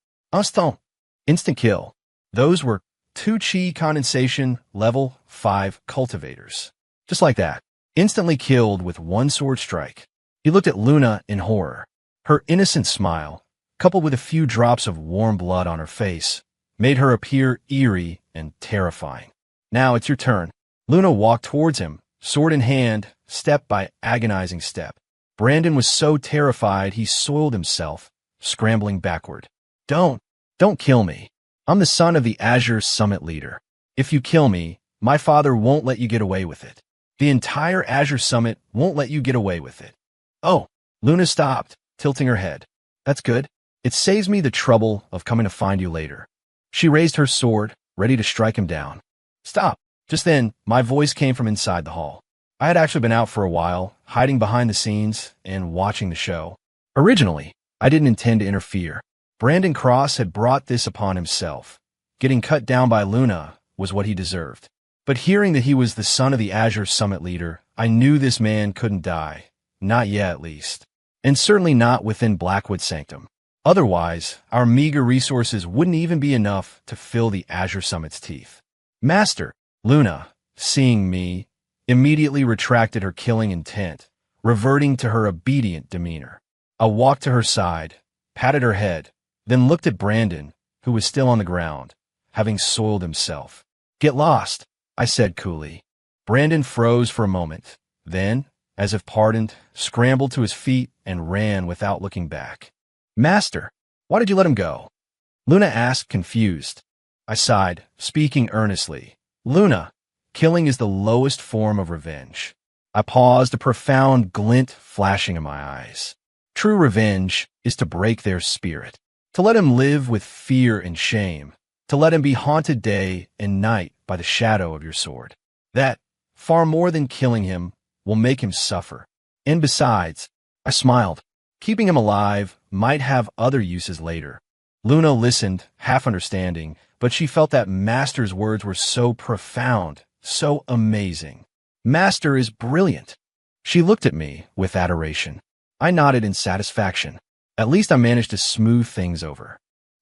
Instant kill. Those were two chi condensation level 5 cultivators. Just like that. Instantly killed with one sword strike. He looked at Luna in horror. Her innocent smile, coupled with a few drops of warm blood on her face, made her appear eerie and terrifying. Now it's your turn. Luna walked towards him, sword in hand, step by agonizing step. Brandon was so terrified he soiled himself, scrambling backward. Don't kill me. I'm the son of the Azure Summit leader. If you kill me, my father won't let you get away with it. The entire Azure Summit won't let you get away with it. Oh, Luna stopped, tilting her head. That's good. It saves me the trouble of coming to find you later. She raised her sword, ready to strike him down. Stop. Just then, my voice came from inside the hall. I had actually been out for a while, hiding behind the scenes and watching the show. Originally, I didn't intend to interfere. Brandon Cross had brought this upon himself. Getting cut down by Luna was what he deserved. But hearing that he was the son of the Azure Summit leader, I knew this man couldn't die. Not yet, at least. And certainly not within Blackwood Sanctum. Otherwise, our meager resources wouldn't even be enough to fill the Azure Summit's teeth. Master, Luna, seeing me, immediately retracted her killing intent, reverting to her obedient demeanor. I walked to her side, patted her head, then looked at Brandon, who was still on the ground, having soiled himself. Get lost, I said coolly. Brandon froze for a moment, then, as if pardoned, scrambled to his feet and ran without looking back. Master, why did you let him go? Luna asked, confused. I sighed, speaking earnestly. Luna, killing is the lowest form of revenge. I paused, a profound glint flashing in my eyes. True revenge is to break their spirit, to let him live with fear and shame, to let him be haunted day and night by the shadow of your sword. That, far more than killing him, will make him suffer. And besides, I smiled, keeping him alive might have other uses later. Luna listened, half understanding, but she felt that Master's words were so profound, so amazing. Master is brilliant. She looked at me with adoration. I nodded in satisfaction. At least I managed to smooth things over.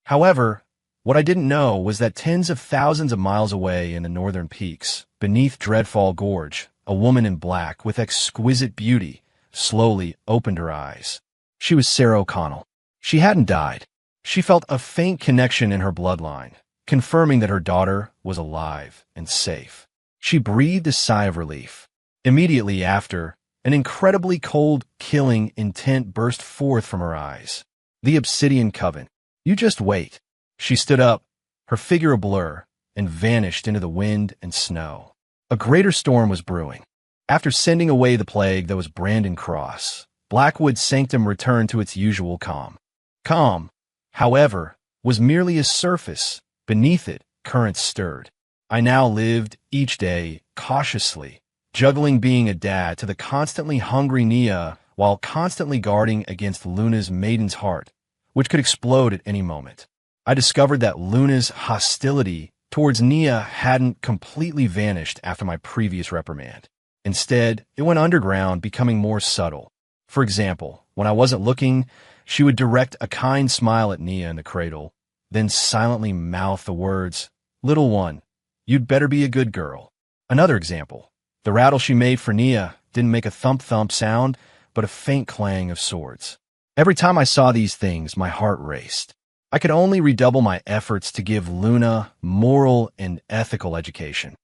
However, what I didn't know was that tens of thousands of miles away in the northern peaks, beneath Dreadfall Gorge, a woman in black with exquisite beauty slowly opened her eyes. She was Sarah O'Connell. She hadn't died. She felt a faint connection in her bloodline, confirming that her daughter was alive and safe. She breathed a sigh of relief. Immediately after, an incredibly cold, killing intent burst forth from her eyes. The Obsidian Coven. You just wait. She stood up, her figure a blur, and vanished into the wind and snow. A greater storm was brewing. After sending away the plague that was Brandon Cross, Blackwood Sanctum returned to its usual calm. Calm, however, was merely a surface. Beneath it, currents stirred. I now lived, each day, cautiously, juggling being a dad to the constantly hungry Nia while constantly guarding against Luna's maiden's heart, which could explode at any moment. I discovered that Luna's hostility towards Nia hadn't completely vanished after my previous reprimand. Instead, it went underground, becoming more subtle. For example, when I wasn't looking, she would direct a kind smile at Nia in the cradle, then silently mouth the words, "Little one, you'd better be a good girl." Another example, the rattle she made for Nia didn't make a thump-thump sound, but a faint clang of swords. Every time I saw these things, my heart raced. I could only redouble my efforts to give Luna moral and ethical education.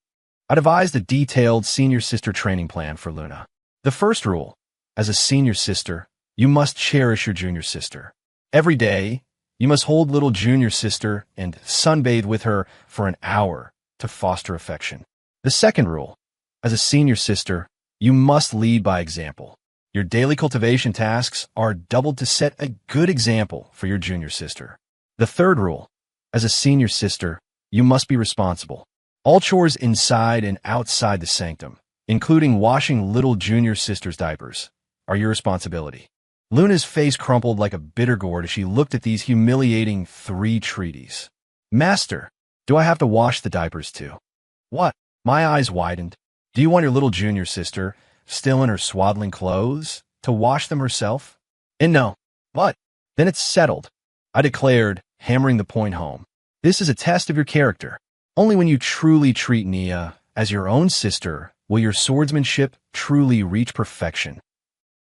I devised a detailed senior sister training plan for Luna. The first rule, as a senior sister, you must cherish your junior sister. Every day, you must hold little junior sister and sunbathe with her for an hour to foster affection. The second rule, as a senior sister, you must lead by example. Your daily cultivation tasks are doubled to set a good example for your junior sister. The third rule, as a senior sister, you must be responsible. All chores inside and outside the sanctum, including washing little junior sister's diapers, are your responsibility. Luna's face crumpled like a bitter gourd as she looked at these humiliating 3 treaties. Master, do I have to wash the diapers too? What? My eyes widened. Do you want your little junior sister, still in her swaddling clothes, to wash them herself? And no. But then it's settled, I declared, hammering the point home. This is a test of your character. Only when you truly treat Nia as your own sister will your swordsmanship truly reach perfection.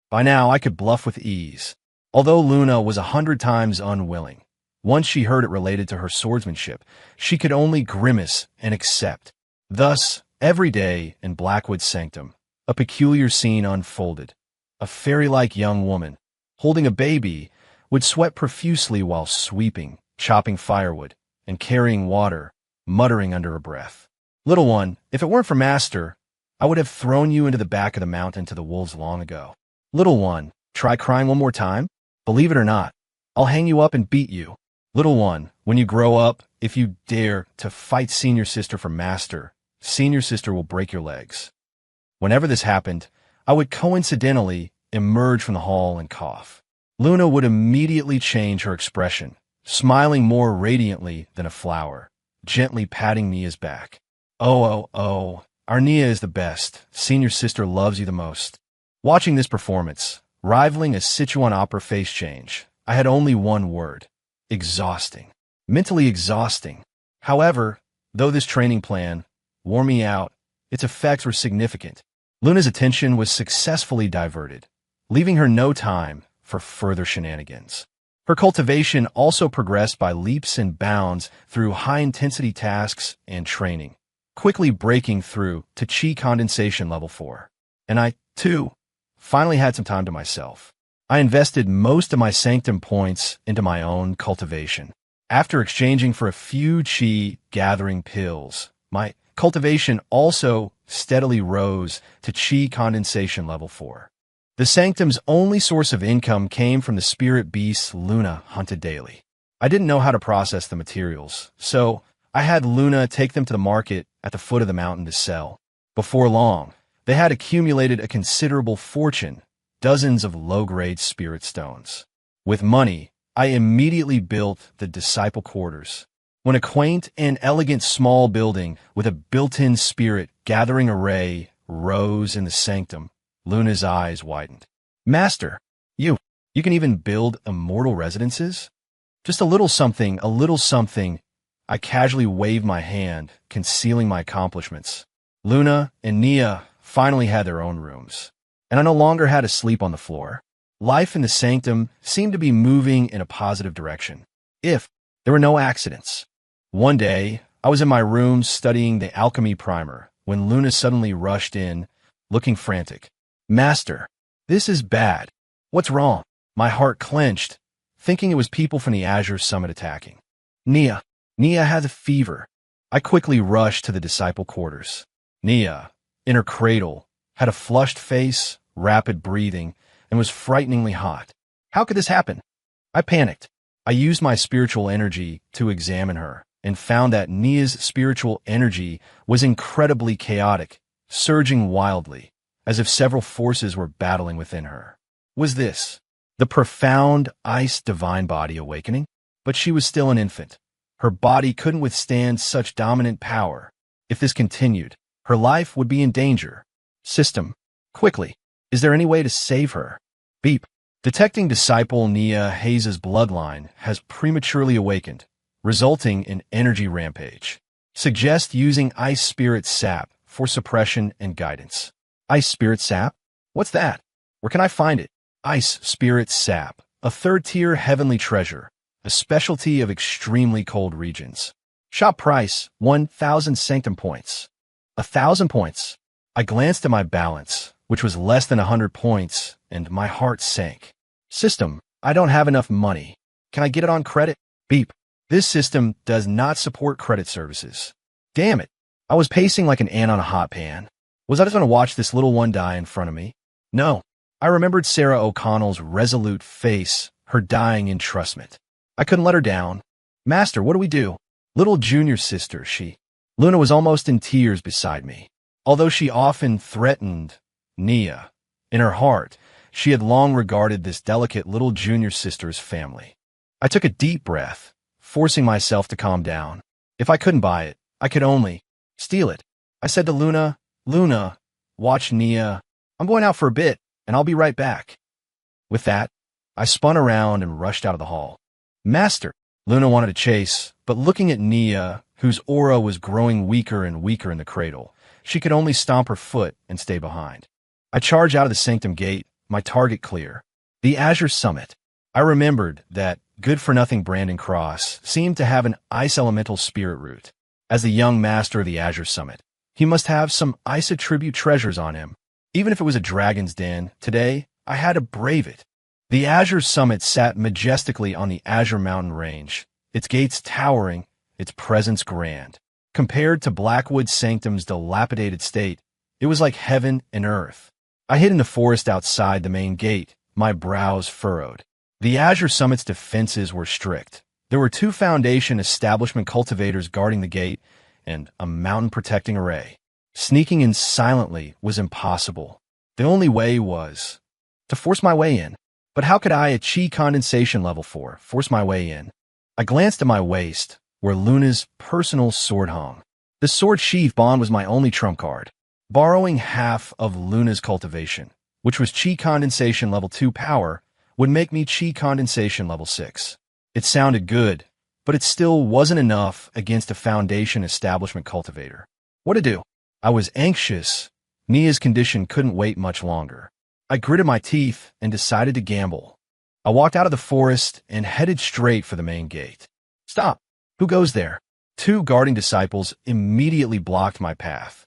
By now, I could bluff with ease, although Luna was 100 times unwilling. Once she heard it related to her swordsmanship, she could only grimace and accept. Thus, every day in Blackwood's sanctum, a peculiar scene unfolded. A fairy-like young woman, holding a baby, would sweat profusely while sweeping, chopping firewood, and carrying water, muttering under her breath. Little one, if it weren't for Master, I would have thrown you into the back of the mountain to the wolves long ago. Little one, try crying one more time? Believe it or not, I'll hang you up and beat you. Little one, when you grow up, if you dare to fight senior sister for Master, senior sister will break your legs. Whenever this happened, I would coincidentally emerge from the hall and cough. Luna would immediately change her expression, smiling more radiantly than a flower, gently patting Nia's back. Oh, our Nia is the best. Senior sister loves you the most. Watching this performance, rivaling a Sichuan opera face change, I had only one word. Exhausting. Mentally exhausting. However, though this training plan wore me out, its effects were significant. Luna's attention was successfully diverted, leaving her no time for further shenanigans. Her cultivation also progressed by leaps and bounds through high-intensity tasks and training, quickly breaking through to Qi condensation level 4. And I, too, finally had some time to myself. I invested most of my sanctum points into my own cultivation. After exchanging for a few Qi gathering pills, my cultivation also steadily rose to Qi condensation level 4. The sanctum's only source of income came from the spirit beasts Luna hunted daily. I didn't know how to process the materials, so I had Luna take them to the market at the foot of the mountain to sell. Before long, they had accumulated a considerable fortune, dozens of low-grade spirit stones. With money, I immediately built the disciple quarters. When a quaint and elegant small building with a built-in spirit gathering array rose in the sanctum, Luna's eyes widened. Master, you can even build immortal residences? Just a little something. I casually waved my hand, concealing my accomplishments. Luna and Nia finally had their own rooms, and I no longer had to sleep on the floor. Life in the sanctum seemed to be moving in a positive direction, if there were no accidents. One day, I was in my room studying the alchemy primer when Luna suddenly rushed in, looking frantic. Master, this is bad. What's wrong? My heart clenched, thinking it was people from the Azure Summit attacking. Nia has a fever. I quickly rushed to the disciple quarters. Nia, in her cradle, had a flushed face, rapid breathing, and was frighteningly hot. How could this happen? I panicked. I used my spiritual energy to examine her and found that Nia's spiritual energy was incredibly chaotic, surging wildly, as if several forces were battling within her. Was this the profound ice divine body awakening? But she was still an infant. Her body couldn't withstand such dominant power. If this continued, her life would be in danger. System, quickly, is there any way to save her? Beep. Detecting disciple Nia Hayes' bloodline has prematurely awakened, resulting in energy rampage. Suggest using Ice Spirit Sap for suppression and guidance. Ice Spirit Sap? What's that? Where can I find it? Ice Spirit Sap, a third-tier heavenly treasure, a specialty of extremely cold regions. Shop price, 1,000 sanctum points. 1,000 points. I glanced at my balance, which was less than 100 points, and my heart sank. System, I don't have enough money. Can I get it on credit? Beep. This system does not support credit services. Damn it. I was pacing like an ant on a hot pan. Was I just going to watch this little one die in front of me? No. I remembered Sarah O'Connell's resolute face, her dying entrustment. I couldn't let her down. Master, what do we do? Little junior sister, Luna was almost in tears beside me. Although she often threatened Nia, in her heart, She had long regarded this delicate little junior sister as family. I took a deep breath, forcing myself to calm down. If I couldn't buy it, I could only steal it. I said to Luna, "Luna, watch Nia. I'm going out for a bit, and I'll be right back." With that, I spun around and rushed out of the hall. "Master," Luna wanted to chase, but looking at Nia, whose aura was growing weaker and weaker in the cradle, she could only stomp her foot and stay behind. I charged out of the sanctum gate, my target clear. The Azure Summit. I remembered that good-for-nothing Brandon Cross seemed to have an ice elemental spirit root. As the young master of the Azure Summit, he must have some ice attribute treasures on him. Even if it was a dragon's den, today I had to brave it. The Azure Summit sat majestically on the Azure Mountain range, its gates towering, its presence grand. Compared to Blackwood Sanctum's dilapidated state, it was like heaven and earth. I hid in the forest outside the main gate, my brows furrowed. The Azure Summit's defenses were strict. There were 2 Foundation establishment cultivators guarding the gate, and a mountain protecting array. Sneaking in silently was impossible. The only way was to force my way in. But how could I, at Chi condensation level 4, force my way in? I glanced at my waist, where Luna's personal sword hung. The sword sheath bond was my only trump card. Borrowing half of Luna's cultivation, which was Chi condensation level 2 power, would make me Chi condensation level 6. It sounded good, but it still wasn't enough against a Foundation establishment cultivator. What to do? I was anxious. Nia's condition couldn't wait much longer. I gritted my teeth and decided to gamble. I walked out of the forest and headed straight for the main gate. "Stop! Who goes there?" 2 guarding disciples immediately blocked my path.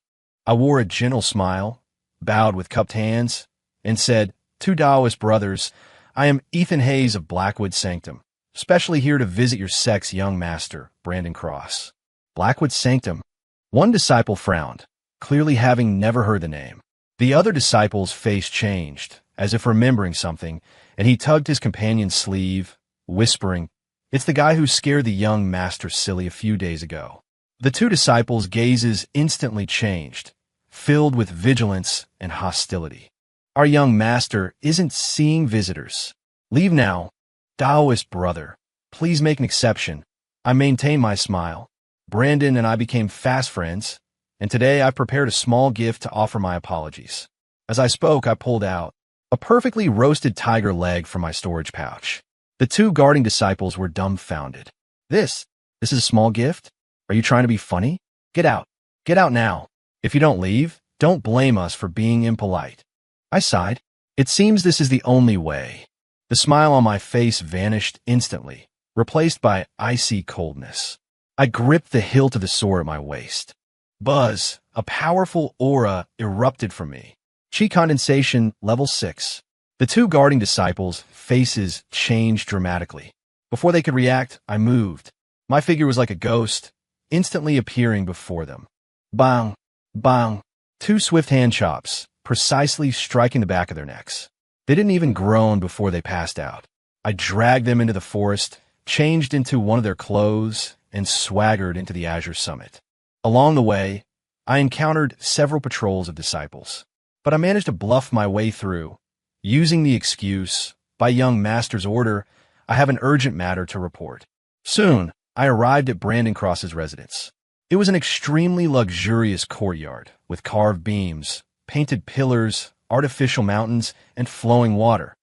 I wore a gentle smile, bowed with cupped hands, and said, "To Taoist brothers, I am Ethan Hayes of Blackwood Sanctum, specially here to visit your sex young master, Brandon Cross." Blackwood Sanctum? One disciple frowned, clearly having never heard the name. The other disciple's face changed, as if remembering something, and he tugged his companion's sleeve, whispering, "It's the guy who scared the young master silly a few days ago." The 2 disciples' gazes instantly changed, filled with vigilance and hostility. "Our young master isn't seeing visitors. Leave now. Taoist brother, please make an exception." I maintained my smile. Brandon and I became fast friends, and today I've prepared a small gift to offer my apologies. As I spoke, I pulled out a perfectly roasted tiger leg from my storage pouch. The 2 guarding disciples were dumbfounded. This is a small gift? Are you trying to be funny? Get out. Get out now. If you don't leave, don't blame us for being impolite. I sighed. It seems this is the only way. The smile on my face vanished instantly, replaced by icy coldness. I gripped the hilt of the sword at my waist. Buzz, a powerful aura erupted from me. Chi condensation level 6. The 2 guarding disciples' faces changed dramatically. Before they could react, I moved. My figure was like a ghost, instantly appearing before them. Bang, bang. 2 swift hand chops, precisely striking the back of their necks. They didn't even groan before they passed out. I dragged them into the forest, changed into one of their clothes, and swaggered into the Azure Summit. Along the way, I encountered several patrols of disciples, but I managed to bluff my way through, using the excuse, "By young master's order, I have an urgent matter to report." Soon, I arrived at Brandon Cross's residence. It was an extremely luxurious courtyard with carved beams, painted pillars, artificial mountains, and flowing water.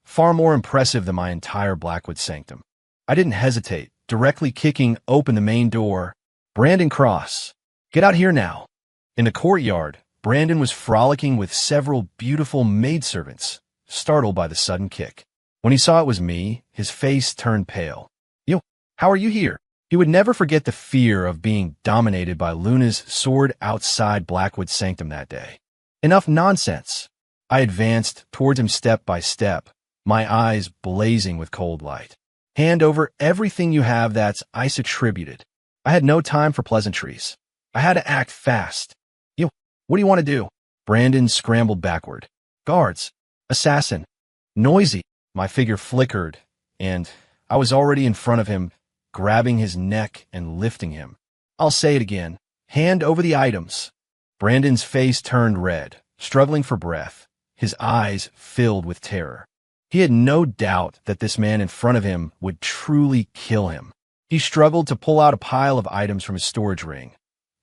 Far more impressive than my entire Blackwood Sanctum. I didn't hesitate, directly kicking open the main door. "Brandon Cross, get out here now." In the courtyard, Brandon was frolicking with several beautiful maidservants, startled by the sudden kick. When he saw it was me, his face turned pale. "Yo, how are you here?" He would never forget the fear of being dominated by Luna's sword outside Blackwood Sanctum that day. "Enough nonsense." I advanced towards him step by step, my eyes blazing with cold light. "Hand over everything you have that's ice attributed." I had no time for pleasantries. I had to act fast. "Yo, what do you want to do?" Brandon scrambled backward. "Guards. Assassin." Noisy. My figure flickered, and I was already in front of him, grabbing his neck and lifting him. "I'll say it again. Hand over the items." Brandon's face turned red, struggling for breath. his eyes filled with terror. He had no doubt that this man in front of him would truly kill him. He struggled to pull out a pile of items from his storage ring.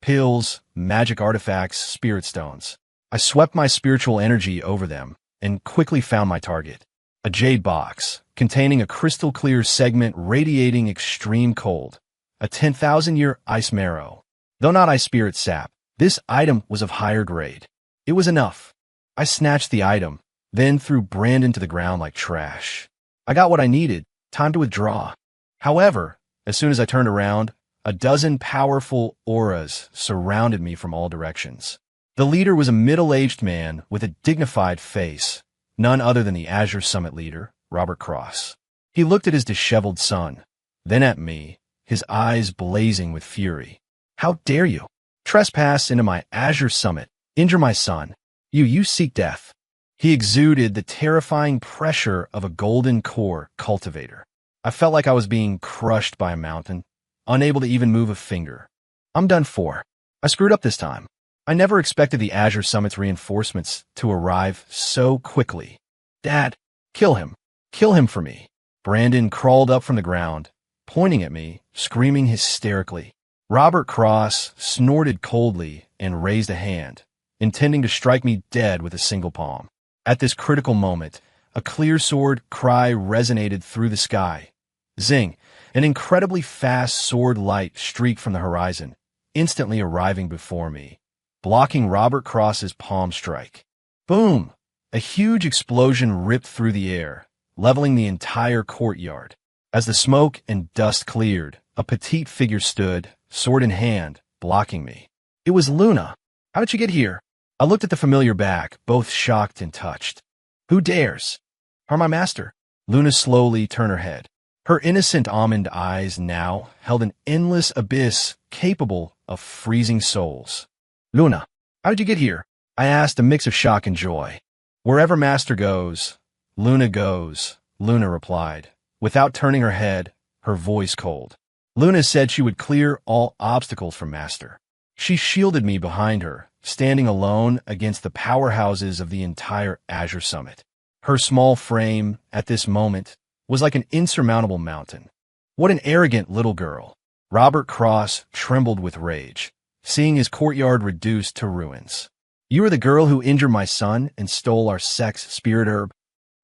Pills, magic artifacts, spirit stones. I swept my spiritual energy over them and quickly found my target. A jade box containing a crystal-clear segment radiating extreme cold. A 10,000-year ice marrow. Though not ice spirit sap, this item was of higher grade. It was enough. I snatched the item, then threw Brandon to the ground like trash. I got what I needed, time to withdraw. However, as soon as I turned around, a dozen powerful auras surrounded me from all directions. The leader was a middle-aged man with a dignified face, none other than the Azure Summit leader, Robert Cross. He looked at his disheveled son, then at me, his eyes blazing with fury. How dare you trespass into my Azure Summit, injure my son? You seek death. He exuded the terrifying pressure of a golden core cultivator. I felt like I was being crushed by a mountain, unable to even move a finger. I'm done for. I screwed up this time. I never expected the Azure Summit's reinforcements to arrive so quickly. Dad, kill him. Kill him for me. Brandon crawled up from the ground, pointing at me, screaming hysterically. Robert Cross snorted coldly and raised a hand, intending to strike me dead with a single palm. At this critical moment, a clear sword cry resonated through the sky. Zing! An incredibly fast sword light streaked from the horizon, instantly arriving before me, blocking Robert Cross's palm strike. Boom! A huge explosion ripped through the air, leveling the entire courtyard. As the smoke and dust cleared, a petite figure stood, sword in hand, blocking me. It was Luna. How did she get here? I looked at the familiar back, both shocked and touched. Who dares? Harm my master. Luna slowly turned her head. Her innocent almond eyes now held an endless abyss capable of freezing souls. Luna, how did you get here? I asked, a mix of shock and joy. Wherever master goes, Luna goes, Luna replied, without turning her head, her voice cold. Luna said she would clear all obstacles from master. She shielded me behind her, standing alone against the powerhouses of the entire Azure Summit. Her small frame, at this moment, was like an insurmountable mountain. What an arrogant little girl. Robert Cross trembled with rage, seeing his courtyard reduced to ruins. You are the girl who injured my son and stole our sex spirit herb.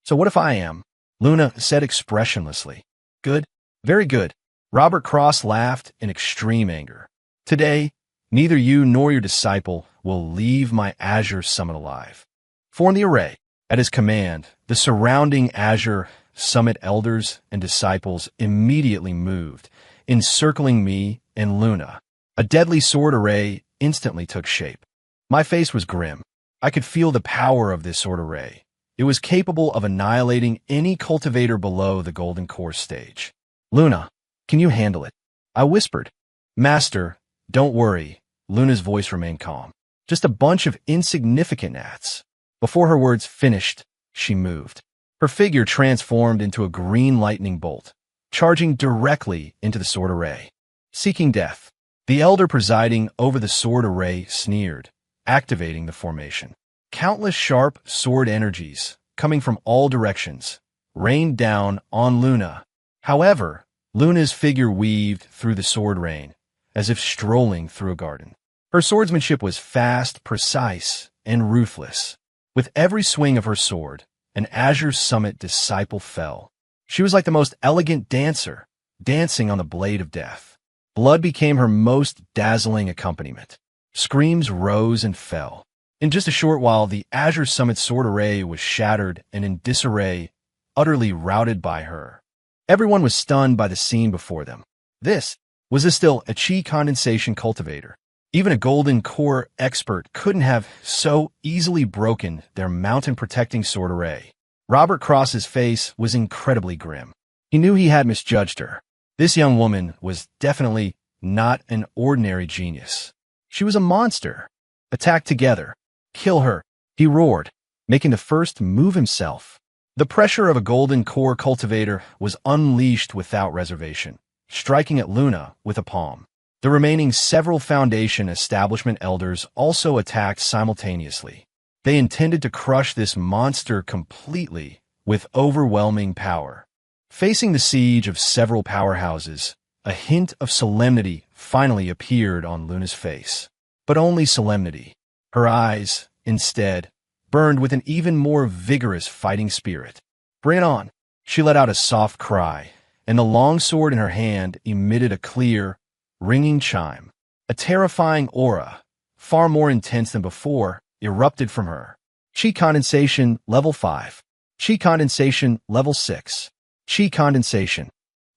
So what if I am? Luna said expressionlessly. Good. Very good. Robert Cross laughed in extreme anger. Today, neither you nor your disciple will leave my Azure Summit alive. Form the array. At his command, the surrounding Azure Summit elders and disciples immediately moved, encircling me and Luna. A deadly sword array instantly took shape. My face was grim. I could feel the power of this sword array. It was capable of annihilating any cultivator below the Golden Core stage. Luna, can you handle it? I whispered. Master, don't worry. Luna's voice remained calm. Just a bunch of insignificant gnats. Before her words finished, she moved. Her figure transformed into a green lightning bolt, charging directly into the sword array. Seeking death. The elder presiding over the sword array sneered, activating the formation. Countless sharp sword energies, coming from all directions, rained down on Luna. However, Luna's figure weaved through the sword rain, as if strolling through a garden. Her swordsmanship was fast, precise, and ruthless. With every swing of her sword, an Azure Summit disciple fell. She was like the most elegant dancer, dancing on the blade of death. Blood became her most dazzling accompaniment. Screams rose and fell. In just a short while, the Azure Summit sword array was shattered and in disarray, utterly routed by her. Everyone was stunned by the scene before them. Was this still a chi condensation cultivator? Even a golden core expert couldn't have so easily broken their mountain-protecting sword array. Robert Cross's face was incredibly grim. He knew he had misjudged her. This young woman was definitely not an ordinary genius. She was a monster. Attack together. Kill her, he roared, making the first move himself. The pressure of a golden core cultivator was unleashed without reservation, striking at Luna with a palm. The remaining several Foundation establishment elders also attacked simultaneously. They intended to crush this monster completely with overwhelming power. Facing the siege of several powerhouses, a hint of solemnity finally appeared on Luna's face. But only solemnity. Her eyes, instead, burned with an even more vigorous fighting spirit. "Bring it on!" She let out a soft cry, and the long sword in her hand emitted a clear, ringing chime. A terrifying aura, far more intense than before, erupted from her. Chi condensation level 5. Chi condensation level 6. Chi condensation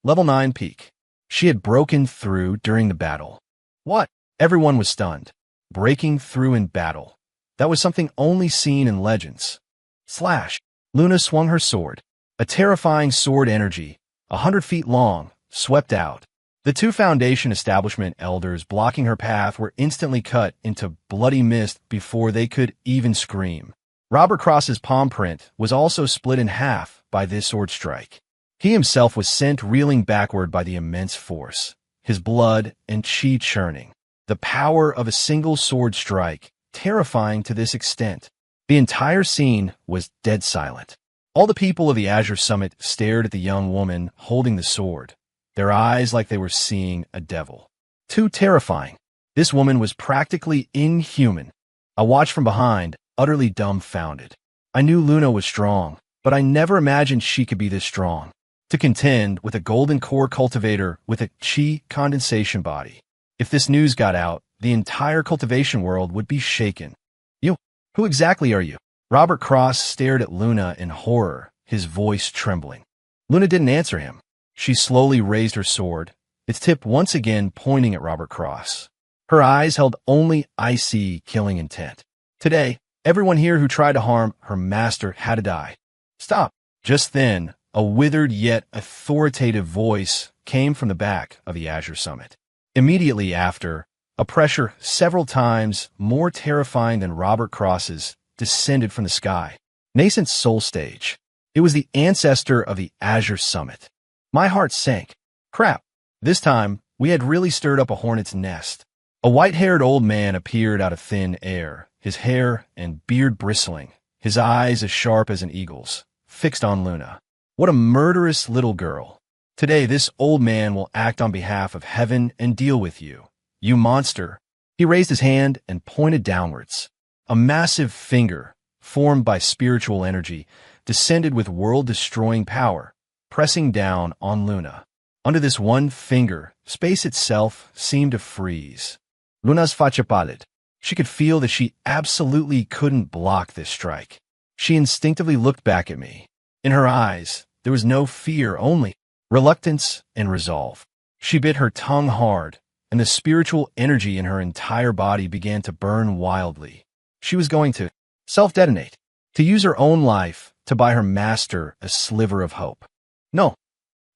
level 9 peak. She had broken through during the battle. What? Everyone was stunned. Breaking through in battle. That was something only seen in legends. Slash. Luna swung her sword. A terrifying sword energy, 100 feet long, swept out. The two Foundation establishment elders blocking her path were instantly cut into bloody mist before they could even scream. Robert Cross's palm print was also split in half by this sword strike. He himself was sent reeling backward by the immense force, his blood and chi churning. The power of a single sword strike, terrifying to this extent. The entire scene was dead silent. All the people of the Azure Summit stared at the young woman holding the sword, their eyes like they were seeing a devil. Too terrifying. This woman was practically inhuman. I watched from behind, utterly dumbfounded. I knew Luna was strong, but I never imagined she could be this strong. To contend with a golden core cultivator with a chi condensation body. If this news got out, the entire cultivation world would be shaken. "You, who exactly are you?" Robert Cross stared at Luna in horror, his voice trembling. Luna didn't answer him. She slowly raised her sword, its tip once again pointing at Robert Cross. Her eyes held only icy, killing intent. Today, everyone here who tried to harm her master had to die. Stop. Just then, a withered yet authoritative voice came from the back of the Azure Summit. Immediately after, a pressure several times more terrifying than Robert Cross's descended from the sky. Nascent Soul Stage. It was the ancestor of the Azure Summit. My heart sank. Crap. This time, we had really stirred up a hornet's nest. A white-haired old man appeared out of thin air, his hair and beard bristling, his eyes as sharp as an eagle's, fixed on Luna. What a murderous little girl. Today, this old man will act on behalf of heaven and deal with you. You monster. He raised his hand and pointed downwards. A massive finger, formed by spiritual energy, descended with world-destroying power, pressing down on Luna. Under this one finger, space itself seemed to freeze. Luna's faccia pallid. She could feel that she absolutely couldn't block this strike. She instinctively looked back at me. In her eyes, there was no fear, only reluctance and resolve. She bit her tongue hard, and the spiritual energy in her entire body began to burn wildly. She was going to self-detonate, to use her own life to buy her master a sliver of hope. No.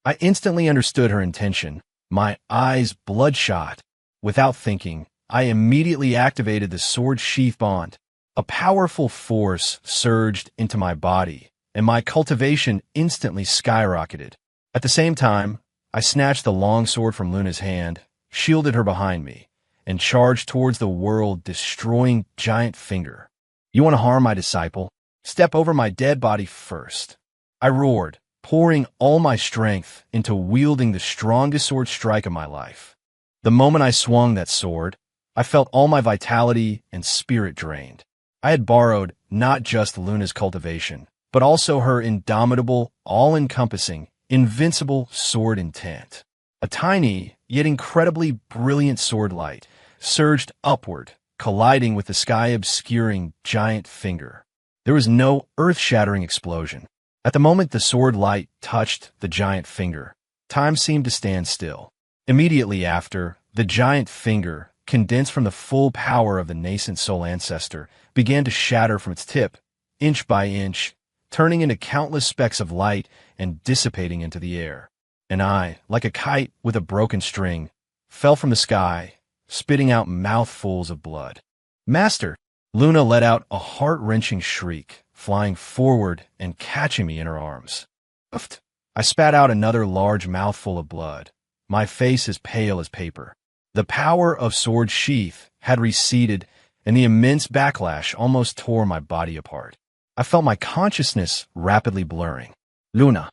I instantly understood her intention, my eyes bloodshot. Without thinking, I immediately activated the sword sheath bond. A powerful force surged into my body, and my cultivation instantly skyrocketed. At the same time, I snatched the long sword from Luna's hand, shielded her behind me, and charged towards the world-destroying giant finger. "You want to harm my disciple? Step over my dead body first." I roared, pouring all my strength into wielding the strongest sword strike of my life. The moment I swung that sword, I felt all my vitality and spirit drained. I had borrowed not just Luna's cultivation, but also her indomitable, all-encompassing, invincible sword intent. A tiny, yet incredibly brilliant sword light surged upward, colliding with the sky-obscuring giant finger. There was no earth-shattering explosion. At the moment the sword light touched the giant finger, time seemed to stand still. Immediately after, the giant finger, condensed from the full power of the nascent soul ancestor, began to shatter from its tip, inch by inch, turning into countless specks of light and dissipating into the air. And I, like a kite with a broken string, fell from the sky, spitting out mouthfuls of blood. "Master!" Luna let out a heart-wrenching shriek, flying forward and catching me in her arms. Uffed. I spat out another large mouthful of blood, my face as pale as paper. The power of sword sheath had receded, and the immense backlash almost tore my body apart. I felt my consciousness rapidly blurring. Luna.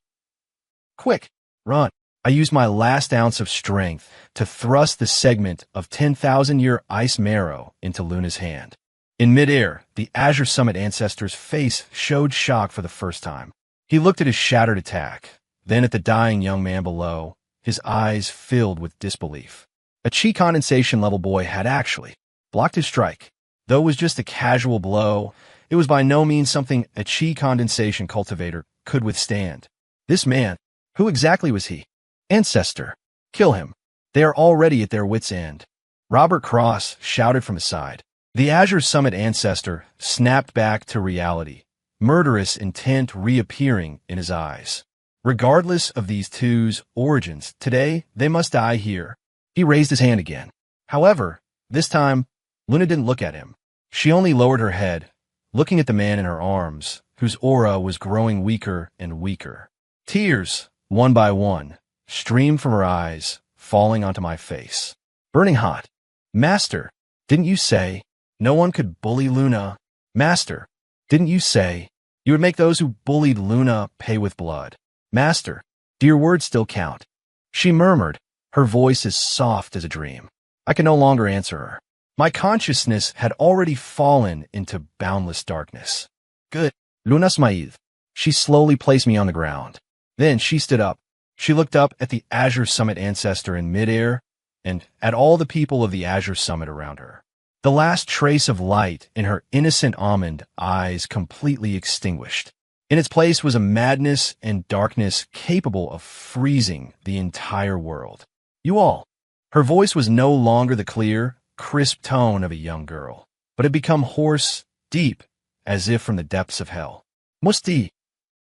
Quick, run. I used my last ounce of strength to thrust the segment of 10,000-year ice marrow into Luna's hand. In midair, the Azure Summit ancestor's face showed shock for the first time. He looked at his shattered attack, then at the dying young man below, his eyes filled with disbelief. A chi condensation level boy had actually blocked his strike. Though it was just a casual blow, it was by no means something a chi condensation cultivator could withstand. This man, who exactly was he? Ancestor. Kill him. They are already at their wits' end. Robert Cross shouted from his side. The Azure Summit ancestor snapped back to reality, murderous intent reappearing in his eyes. Regardless of these two's origins, today they must die here. He raised his hand again. However, this time, Luna didn't look at him. She only lowered her head, looking at the man in her arms, whose aura was growing weaker and weaker. Tears, one by one, streamed from her eyes, falling onto my face. Burning hot. Master, didn't you say no one could bully Luna? Master, didn't you say you would make those who bullied Luna pay with blood? Master, do your words still count? She murmured, her voice as soft as a dream. I could no longer answer her. My consciousness had already fallen into boundless darkness. Good. Luna smiled. She slowly placed me on the ground. Then she stood up. She looked up at the Azure Summit ancestor in midair and at all the people of the Azure Summit around her. The last trace of light in her innocent almond eyes completely extinguished. In its place was a madness and darkness capable of freezing the entire world. You all. Her voice was no longer the clear, crisp tone of a young girl, but had become hoarse, deep, as if from the depths of hell. Musti.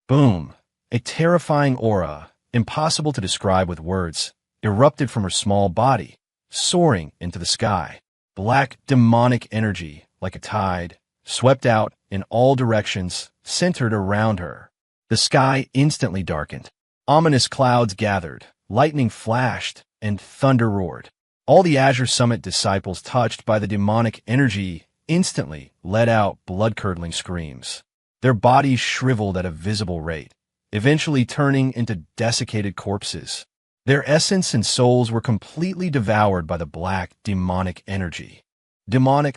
Boom. A terrifying aura, impossible to describe with words, erupted from her small body, soaring into the sky. Black, demonic energy, like a tide, swept out in all directions, centered around her. The sky instantly darkened. Ominous clouds gathered, lightning flashed, and thunder roared. All the Azure Summit disciples touched by the demonic energy instantly let out blood-curdling screams. Their bodies shriveled at a visible rate, eventually turning into desiccated corpses. Their essence and souls were completely devoured by the black, demonic energy. Demonic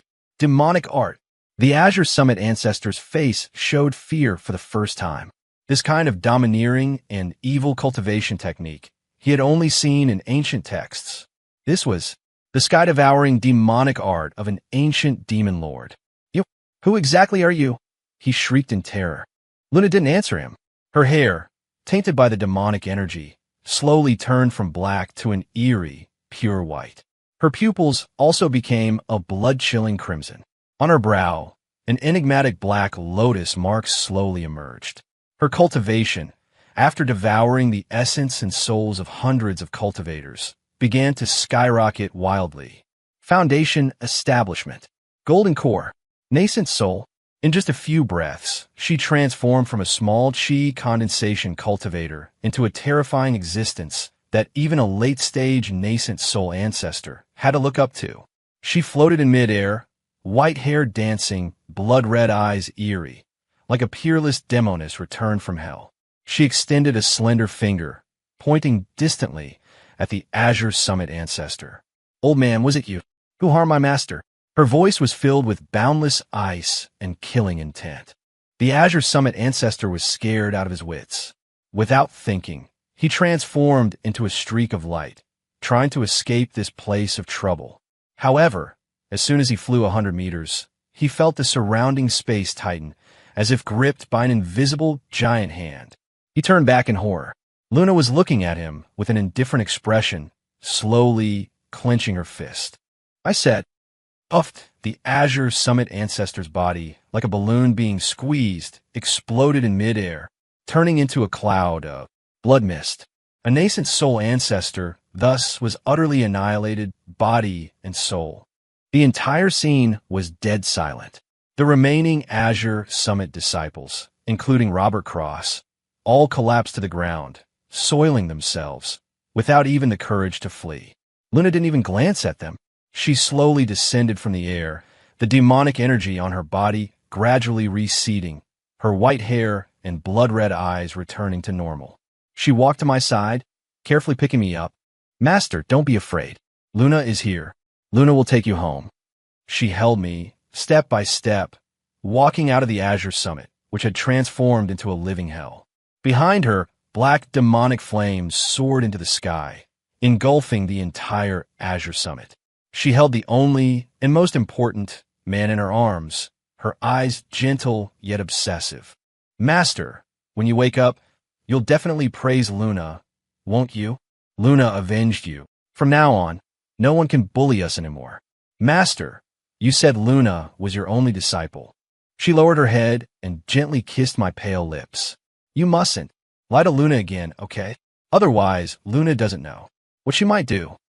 art. The Azure Summit ancestor's face showed fear for the first time. This kind of domineering and evil cultivation technique he had only seen in ancient texts. This was the sky-devouring demonic art of an ancient demon lord. You, who exactly are you? He shrieked in terror. Luna didn't answer him. Her hair, tainted by the demonic energy, slowly turned from black to an eerie, pure white. Her pupils also became a blood-chilling crimson. On her brow, an enigmatic black lotus mark slowly emerged. Her cultivation, after devouring the essence and souls of hundreds of cultivators, began to skyrocket wildly. Foundation establishment. Golden core. Nascent soul. In just a few breaths, she transformed from a small chi condensation cultivator into a terrifying existence that even a late-stage nascent soul ancestor had to look up to. She floated in midair, white hair dancing, blood-red eyes eerie, like a peerless demoness returned from hell. She extended a slender finger, pointing distantly at the Azure Summit ancestor. Old man, was it you who harmed my master? Her voice was filled with boundless ice and killing intent. The Azure Summit ancestor was scared out of his wits. Without thinking, he transformed into a streak of light, trying to escape this place of trouble. However, as soon as he flew 100 meters, he felt the surrounding space tighten, as if gripped by an invisible giant hand. He turned back in horror. Luna was looking at him with an indifferent expression, slowly clenching her fist. I said, puffed. The Azure Summit ancestor's body, like a balloon being squeezed, exploded in midair, turning into a cloud of blood mist. A nascent soul ancestor, thus, was utterly annihilated, body and soul. The entire scene was dead silent. The remaining Azure Summit disciples, including Robert Cross, all collapsed to the ground, soiling themselves, without even the courage to flee. Luna didn't even glance at them. She slowly descended from the air, the demonic energy on her body gradually receding, her white hair and blood-red eyes returning to normal. She walked to my side, carefully picking me up. "Master, don't be afraid. Luna is here. Luna will take you home." She held me, step by step, walking out of the Azure Summit, which had transformed into a living hell. Behind her, black demonic flames soared into the sky, engulfing the entire Azure Summit. She held the only and most important man in her arms, her eyes gentle yet obsessive. "Master, when you wake up, you'll definitely praise Luna, won't you? Luna avenged you. From now on, no one can bully us anymore. Master, you said Luna was your only disciple." She lowered her head and gently kissed my pale lips. "You mustn't. Lie to Luna again, okay? Otherwise, Luna doesn't know what she might do."